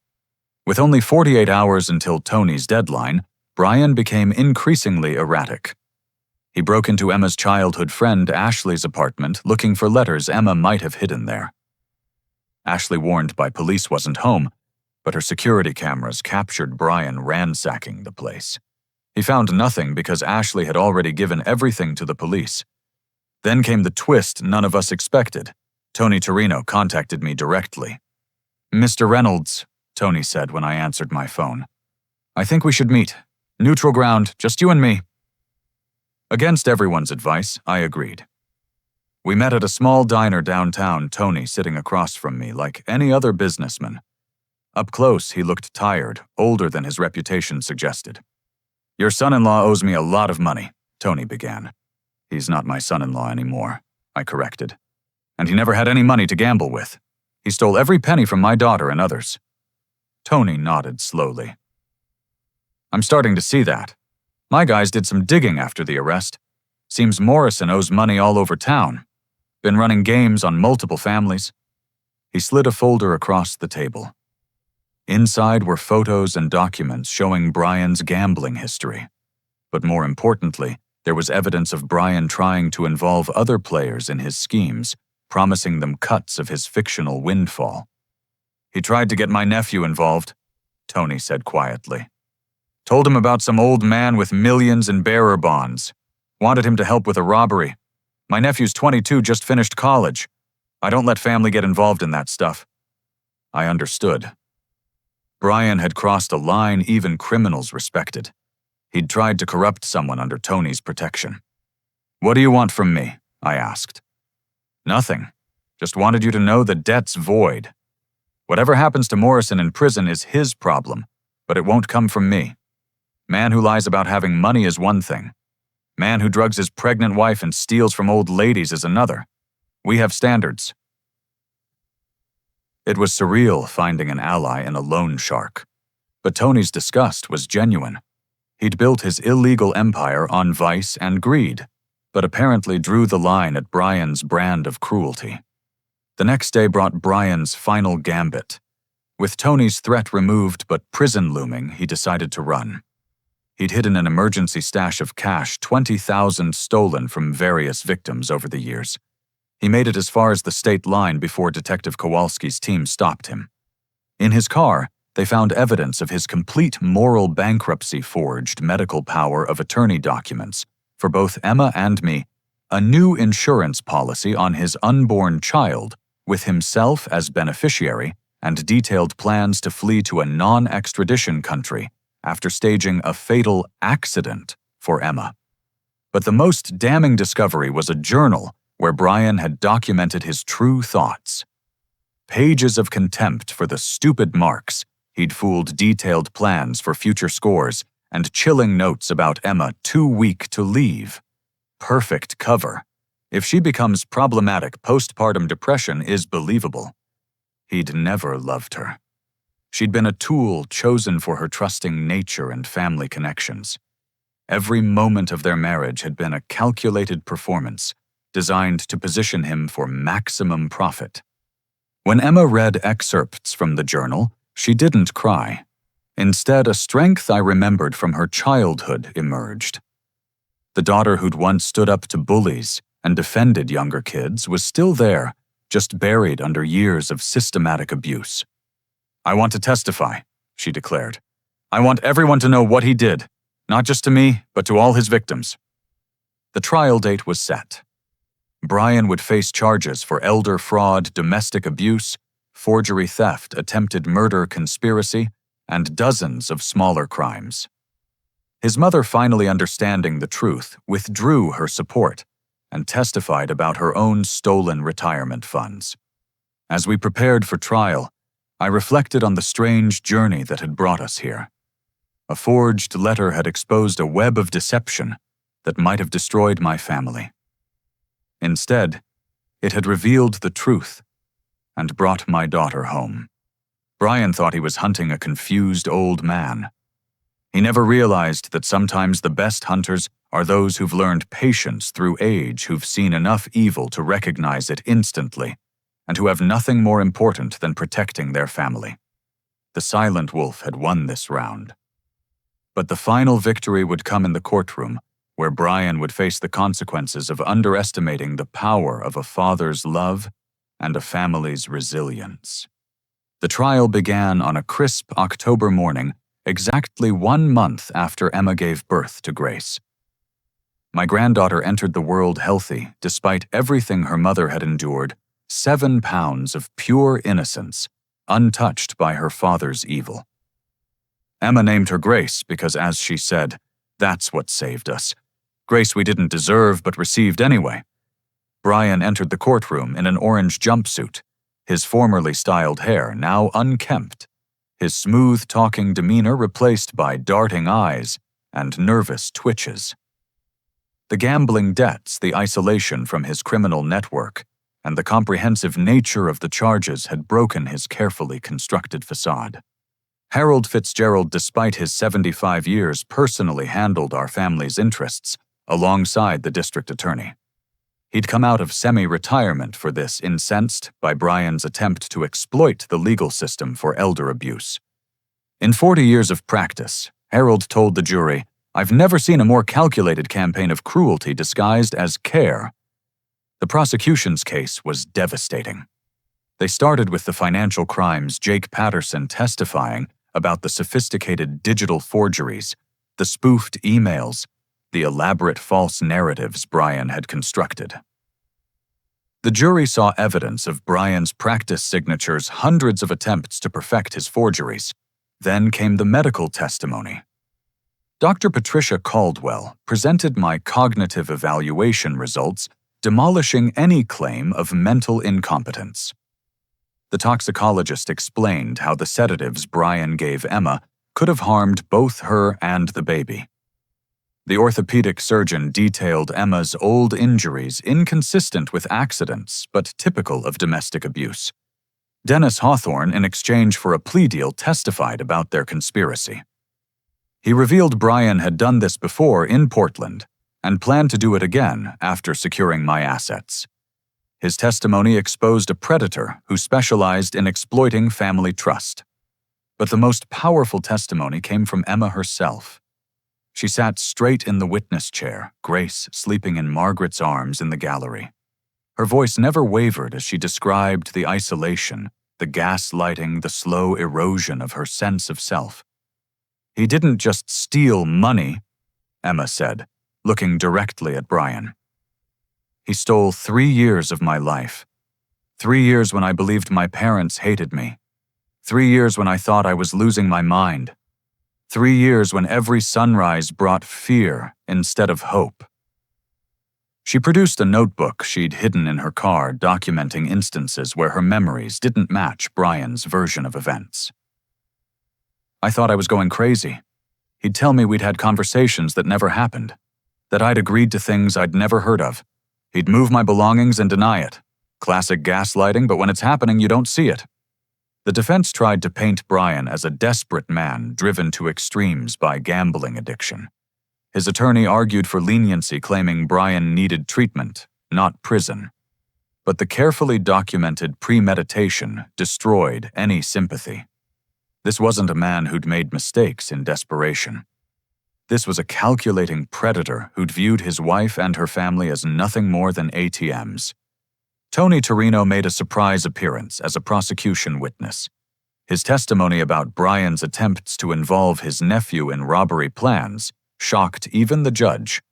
With only 48 hours until Tony's deadline, Brian became increasingly erratic. He broke into Emma's childhood friend Ashley's apartment looking for letters Emma might have hidden there. Ashley, warned by police, wasn't home, but her security cameras captured Brian ransacking the place. He found nothing because Ashley had already given everything to the police. Then came the twist none of us expected. Tony Torino contacted me directly. "Mr. Reynolds," Tony said when I answered my phone, "I think we should meet. Neutral ground, just you and me." Against everyone's advice, I agreed. We met at a small diner downtown, Tony sitting across from me like any other businessman. Up close, he looked tired, older than his reputation suggested. "Your son-in-law owes me a lot of money," Tony began. "He's not my son-in-law anymore," I corrected. "And he never had any money to gamble with. He stole every penny from my daughter and others." Tony nodded slowly. "I'm starting to see that. My guys did some digging after the arrest. Seems Morrison owes money all over town. Been running games on multiple families." He slid a folder across the table. Inside were photos and documents showing Brian's gambling history. But more importantly, there was evidence of Brian trying to involve other players in his schemes, promising them cuts of his fictional windfall. "He tried to get my nephew involved," Tony said quietly. "Told him about some old man with millions in bearer bonds. Wanted him to help with a robbery. My nephew's 22, just finished college. I don't let family get involved in that stuff." I understood. Brian had crossed a line even criminals respected. He'd tried to corrupt someone under Tony's protection. "What do you want from me?" I asked. "Nothing. Just wanted you to know the debt's void. Whatever happens to Morrison in prison is his problem, but it won't come from me. Man who lies about having money is one thing. Man who drugs his pregnant wife and steals from old ladies is another. We have standards." It was surreal finding an ally in a loan shark. But Tony's disgust was genuine. He'd built his illegal empire on vice and greed, but apparently drew the line at Brian's brand of cruelty. The next day brought Brian's final gambit. With Tony's threat removed but prison looming, he decided to run. He'd hidden an emergency stash of cash, 20,000 stolen from various victims over the years. He made it as far as the state line before Detective Kowalski's team stopped him. In his car, they found evidence of his complete moral bankruptcy, forged medical power of attorney documents for both Emma and me, a new insurance policy on his unborn child with himself as beneficiary, and detailed plans to flee to a non-extradition country after staging a fatal accident for Emma. But the most damning discovery was a journal where Brian had documented his true thoughts. Pages of contempt for the stupid marks he'd fooled, detailed plans for future scores, and chilling notes about Emma too weak to leave. Perfect cover. If she becomes problematic, postpartum depression is believable. He'd never loved her. She'd been a tool chosen for her trusting nature and family connections. Every moment of their marriage had been a calculated performance, designed to position him for maximum profit. When Emma read excerpts from the journal, she didn't cry. Instead, a strength I remembered from her childhood emerged. The daughter who'd once stood up to bullies and defended younger kids was still there, just buried under years of systematic abuse. "I want to testify," she declared. "I want everyone to know what he did, not just to me, but to all his victims." The trial date was set. Brian would face charges for elder fraud, domestic abuse, forgery theft, attempted murder conspiracy, and dozens of smaller crimes. His mother, finally understanding the truth, withdrew her support and testified about her own stolen retirement funds. As we prepared for trial, I reflected on the strange journey that had brought us here. A forged letter had exposed a web of deception that might have destroyed my family. Instead, it had revealed the truth and brought my daughter home. Brian thought he was hunting a confused old man. He never realized that sometimes the best hunters are those who've learned patience through age, who've seen enough evil to recognize it instantly, and who have nothing more important than protecting their family. The silent wolf had won this round. But the final victory would come in the courtroom, where Brian would face the consequences of underestimating the power of a father's love and a family's resilience. The trial began on a crisp October morning, exactly 1 month after Emma gave birth to Grace. My granddaughter entered the world healthy, despite everything her mother had endured, 7 pounds of pure innocence, untouched by her father's evil. Emma named her Grace because, as she said, "That's what saved us. Grace we didn't deserve but received anyway." Brian entered the courtroom in an orange jumpsuit, his formerly styled hair now unkempt, his smooth-talking demeanor replaced by darting eyes and nervous twitches. The gambling debts, the isolation from his criminal network, and the comprehensive nature of the charges had broken his carefully constructed facade. Harold Fitzgerald, despite his 75 years, personally handled our family's interests, alongside the district attorney. He'd come out of semi-retirement for this, incensed by Brian's attempt to exploit the legal system for elder abuse. In 40 years of practice, Harold told the jury, "I've never seen a more calculated campaign of cruelty disguised as care." The prosecution's case was devastating. They started with the financial crimes, Jake Patterson testifying about the sophisticated digital forgeries, the spoofed emails, the elaborate false narratives Brian had constructed. The jury saw evidence of Brian's practice signatures, hundreds of attempts to perfect his forgeries. Then came the medical testimony. Dr. Patricia Caldwell presented my cognitive evaluation results, demolishing any claim of mental incompetence. The toxicologist explained how the sedatives Brian gave Emma could have harmed both her and the baby. The orthopedic surgeon detailed Emma's old injuries, inconsistent with accidents but typical of domestic abuse. Dennis Hawthorne, in exchange for a plea deal, testified about their conspiracy. He revealed Brian had done this before in Portland and planned to do it again after securing my assets. His testimony exposed a predator who specialized in exploiting family trust. But the most powerful testimony came from Emma herself. She sat straight in the witness chair, Grace sleeping in Margaret's arms in the gallery. Her voice never wavered as she described the isolation, the gaslighting, the slow erosion of her sense of self. "He didn't just steal money," Emma said, looking directly at Brian. "He stole 3 years of my life. 3 years when I believed my parents hated me. 3 years when I thought I was losing my mind. 3 years when every sunrise brought fear instead of hope." She produced a notebook she'd hidden in her car, documenting instances where her memories didn't match Brian's version of events. "I thought I was going crazy. He'd tell me we'd had conversations that never happened, that I'd agreed to things I'd never heard of. He'd move my belongings and deny it. Classic gaslighting, but when it's happening, you don't see it." The defense tried to paint Brian as a desperate man driven to extremes by gambling addiction. His attorney argued for leniency, claiming Brian needed treatment, not prison. But the carefully documented premeditation destroyed any sympathy. This wasn't a man who'd made mistakes in desperation. This was a calculating predator who'd viewed his wife and her family as nothing more than ATMs. Tony Torino made a surprise appearance as a prosecution witness. His testimony about Brian's attempts to involve his nephew in robbery plans shocked even the judge.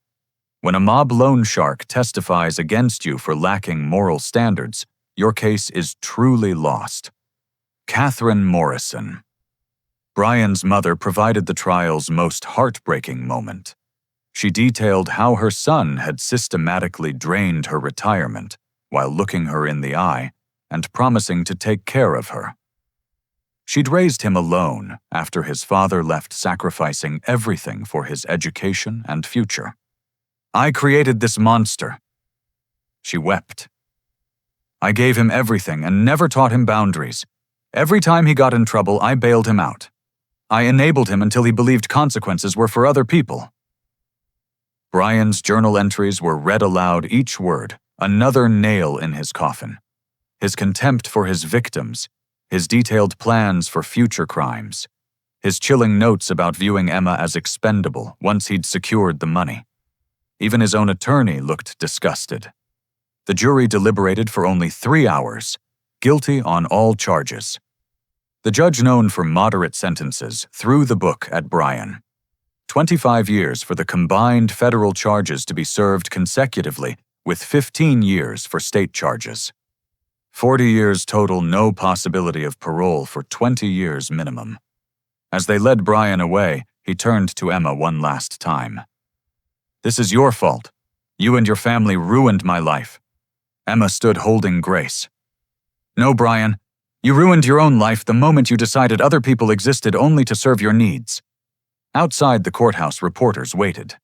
When a mob loan shark testifies against you for lacking moral standards, your case is truly lost. Catherine Morrison. Brian's mother provided the trial's most heartbreaking moment. She detailed how her son had systematically drained her retirement while looking her in the eye and promising to take care of her. She'd raised him alone after his father left, sacrificing everything for his education and future. "I created this monster," she wept. "I gave him everything and never taught him boundaries. Every time he got in trouble, I bailed him out. I enabled him until he believed consequences were for other people." Brian's journal entries were read aloud, each word, another nail in his coffin. His contempt for his victims, his detailed plans for future crimes, his chilling notes about viewing Emma as expendable once he'd secured the money. Even his own attorney looked disgusted. The jury deliberated for only 3 hours, guilty on all charges. The judge, known for moderate sentences, threw the book at Brian. 25 years for the combined federal charges to be served consecutively, with 15 years for state charges. 40 years total, no possibility of parole for 20 years minimum. As they led Brian away, he turned to Emma one last time. "This is your fault. You and your family ruined my life." Emma stood holding Grace. "No, Brian. You ruined your own life the moment you decided other people existed only to serve your needs." Outside the courthouse, reporters waited.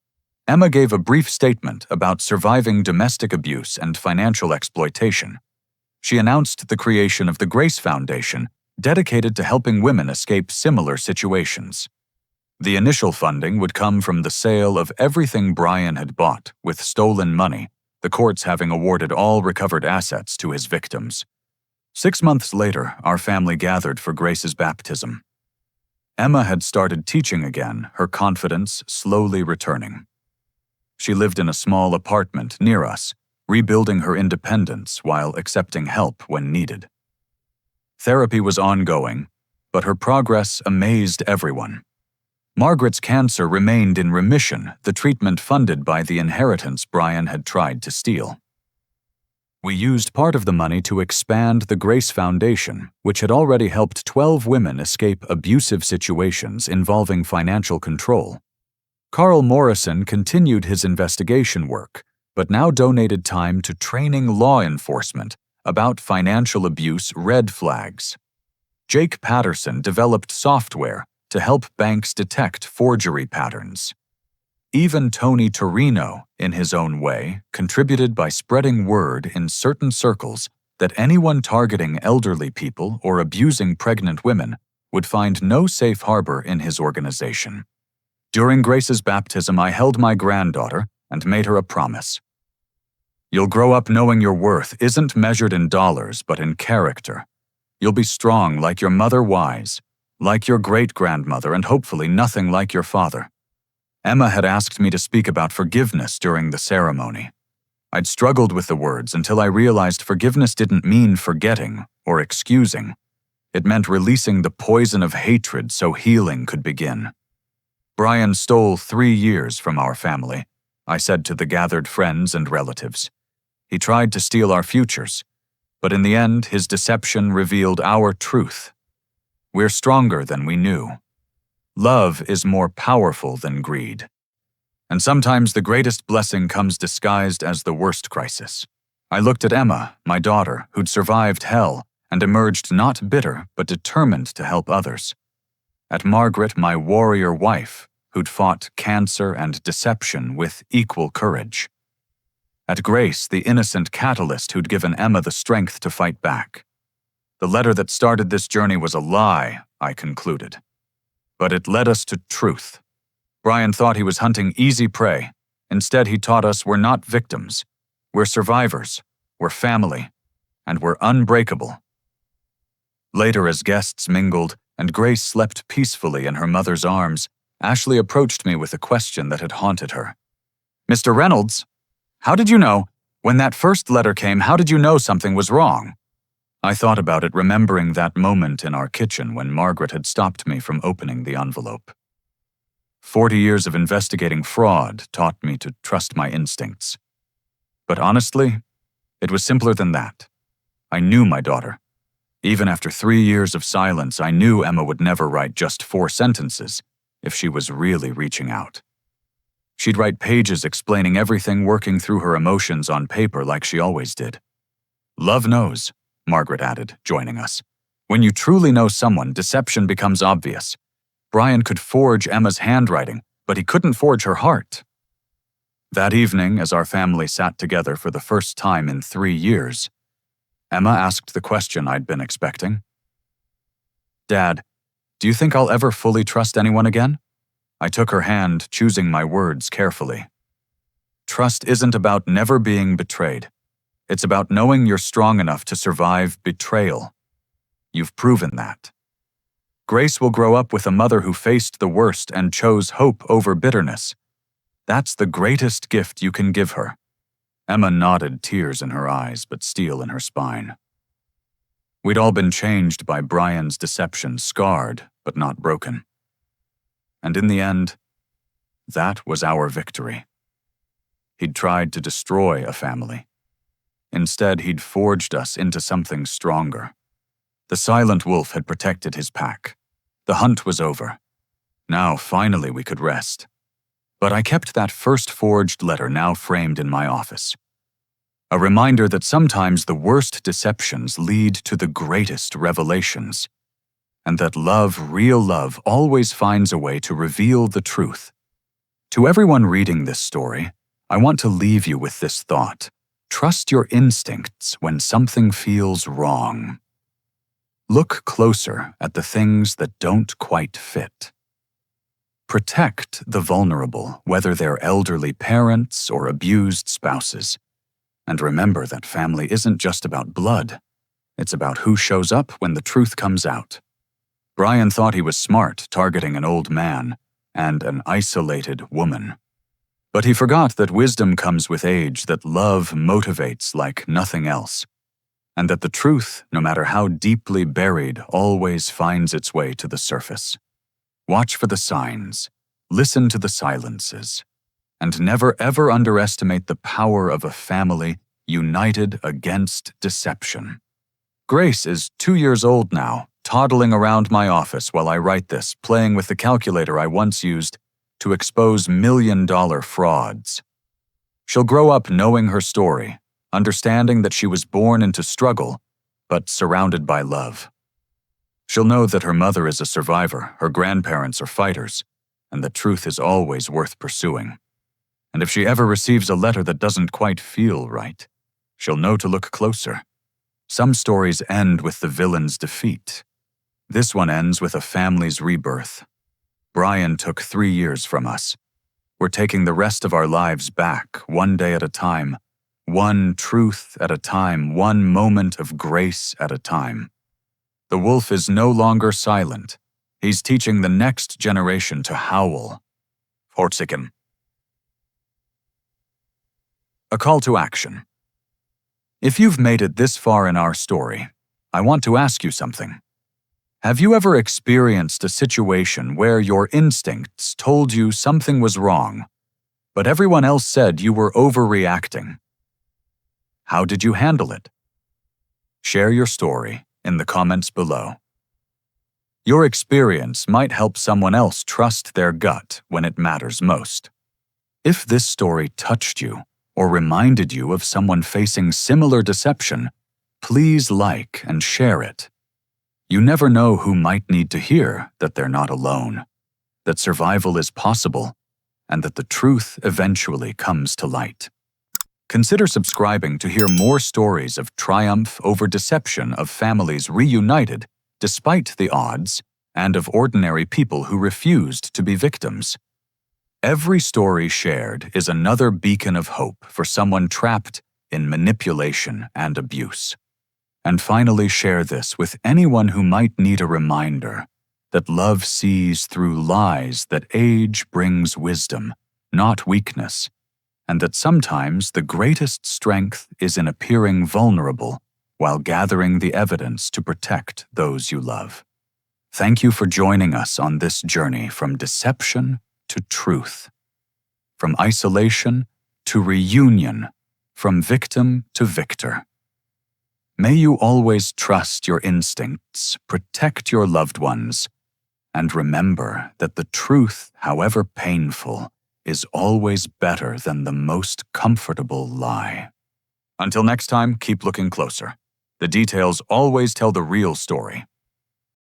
Emma gave a brief statement about surviving domestic abuse and financial exploitation. She announced the creation of the Grace Foundation, dedicated to helping women escape similar situations. The initial funding would come from the sale of everything Brian had bought with stolen money, the courts having awarded all recovered assets to his victims. 6 months later, our family gathered for Grace's baptism. Emma had started teaching again, her confidence slowly returning. She lived in a small apartment near us, rebuilding her independence while accepting help when needed. Therapy was ongoing, but her progress amazed everyone. Margaret's cancer remained in remission, the treatment funded by the inheritance Brian had tried to steal. We used part of the money to expand the Grace Foundation, which had already helped 12 women escape abusive situations involving financial control. Carl Morrison continued his investigation work, but now donated time to training law enforcement about financial abuse red flags. Jake Patterson developed software to help banks detect forgery patterns. Even Tony Torino, in his own way, contributed by spreading word in certain circles that anyone targeting elderly people or abusing pregnant women would find no safe harbor in his organization. During Grace's baptism, I held my granddaughter and made her a promise. "You'll grow up knowing your worth isn't measured in dollars, but in character. You'll be strong like your mother, wise, like your great-grandmother, and hopefully nothing like your father." Emma had asked me to speak about forgiveness during the ceremony. I'd struggled with the words until I realized forgiveness didn't mean forgetting or excusing. It meant releasing the poison of hatred so healing could begin. "Brian stole 3 years from our family," I said to the gathered friends and relatives. "He tried to steal our futures, but in the end, his deception revealed our truth. We're stronger than we knew. Love is more powerful than greed. And sometimes the greatest blessing comes disguised as the worst crisis." I looked at Emma, my daughter, who'd survived hell and emerged not bitter but determined to help others. At Margaret, my warrior wife, who'd fought cancer and deception with equal courage. At Grace, the innocent catalyst who'd given Emma the strength to fight back. The letter that started this journey was a lie, I concluded. But it led us to truth. Brian thought he was hunting easy prey. Instead, he taught us we're not victims. We're survivors, we're family, and we're unbreakable. Later, as guests mingled and Grace slept peacefully in her mother's arms, Ashley approached me with a question that had haunted her. "Mr. Reynolds, how did you know? When that first letter came, how did you know something was wrong?" I thought about it, remembering that moment in our kitchen when Margaret had stopped me from opening the envelope. 40 years of investigating fraud taught me to trust my instincts. But honestly, it was simpler than that. I knew my daughter. Even after 3 years of silence, I knew Emma would never write just 4 sentences if she was really reaching out. She'd write pages explaining everything, working through her emotions on paper like she always did. "Love knows," Margaret added, joining us. "When you truly know someone, deception becomes obvious. Brian could forge Emma's handwriting, but he couldn't forge her heart." That evening, as our family sat together for the first time in 3 years, Emma asked the question I'd been expecting. "Dad, do you think I'll ever fully trust anyone again?" I took her hand, choosing my words carefully. trust isn't about never being betrayed. It's about knowing you're strong enough to survive betrayal. You've proven that. Grace will grow up with a mother who faced the worst and chose hope over bitterness. That's the greatest gift you can give her. Emma nodded, tears in her eyes but steel in her spine. We'd all been changed by Brian's deception, scarred but not broken. And in the end, that was our victory. He'd tried to destroy a family. Instead, he'd forged us into something stronger. The silent wolf had protected his pack. The hunt was over. Now, finally, we could rest. But I kept that first forged letter now framed in my office. A reminder that sometimes the worst deceptions lead to the greatest revelations, and that love, real love, always finds a way to reveal the truth. To everyone reading this story, I want to leave you with this thought. Trust your instincts when something feels wrong. Look closer at the things that don't quite fit. Protect the vulnerable, whether they're elderly parents or abused spouses. And remember that family isn't just about blood. It's about who shows up when the truth comes out. Brian thought he was smart, targeting an old man and an isolated woman. But he forgot that wisdom comes with age, that love motivates like nothing else, and that the truth, no matter how deeply buried, always finds its way to the surface. Watch for the signs, listen to the silences, and never ever underestimate the power of a family united against deception. Grace is 2 years old now, toddling around my office while I write this, playing with the calculator I once used to expose million-dollar frauds. She'll grow up knowing her story, understanding that she was born into struggle, but surrounded by love. She'll know that her mother is a survivor, her grandparents are fighters, and that truth is always worth pursuing. And if she ever receives a letter that doesn't quite feel right, she'll know to look closer. Some stories end with the villain's defeat. This one ends with a family's rebirth. Brian took 3 years from us. We're taking the rest of our lives back, one day at a time, one truth at a time, one moment of grace at a time. The wolf is no longer silent. He's teaching the next generation to howl. Fortsiken. A call to action. If you've made it this far in our story, I want to ask you something. Have you ever experienced a situation where your instincts told you something was wrong, but everyone else said you were overreacting? How did you handle it? Share your story in the comments below. Your experience might help someone else trust their gut when it matters most. If this story touched you or reminded you of someone facing similar deception, please like and share it. You never know who might need to hear that they're not alone, that survival is possible, and that the truth eventually comes to light. Consider subscribing to hear more stories of triumph over deception, of families reunited despite the odds, and of ordinary people who refused to be victims. Every story shared is another beacon of hope for someone trapped in manipulation and abuse. And finally, share this with anyone who might need a reminder that love sees through lies, that age brings wisdom, not weakness, and that sometimes the greatest strength is in appearing vulnerable while gathering the evidence to protect those you love. Thank you for joining us on this journey from deception to truth, from isolation to reunion, from victim to victor. May you always trust your instincts, protect your loved ones, and remember that the truth, however painful, is always better than the most comfortable lie. Until next time, keep looking closer. The details always tell the real story.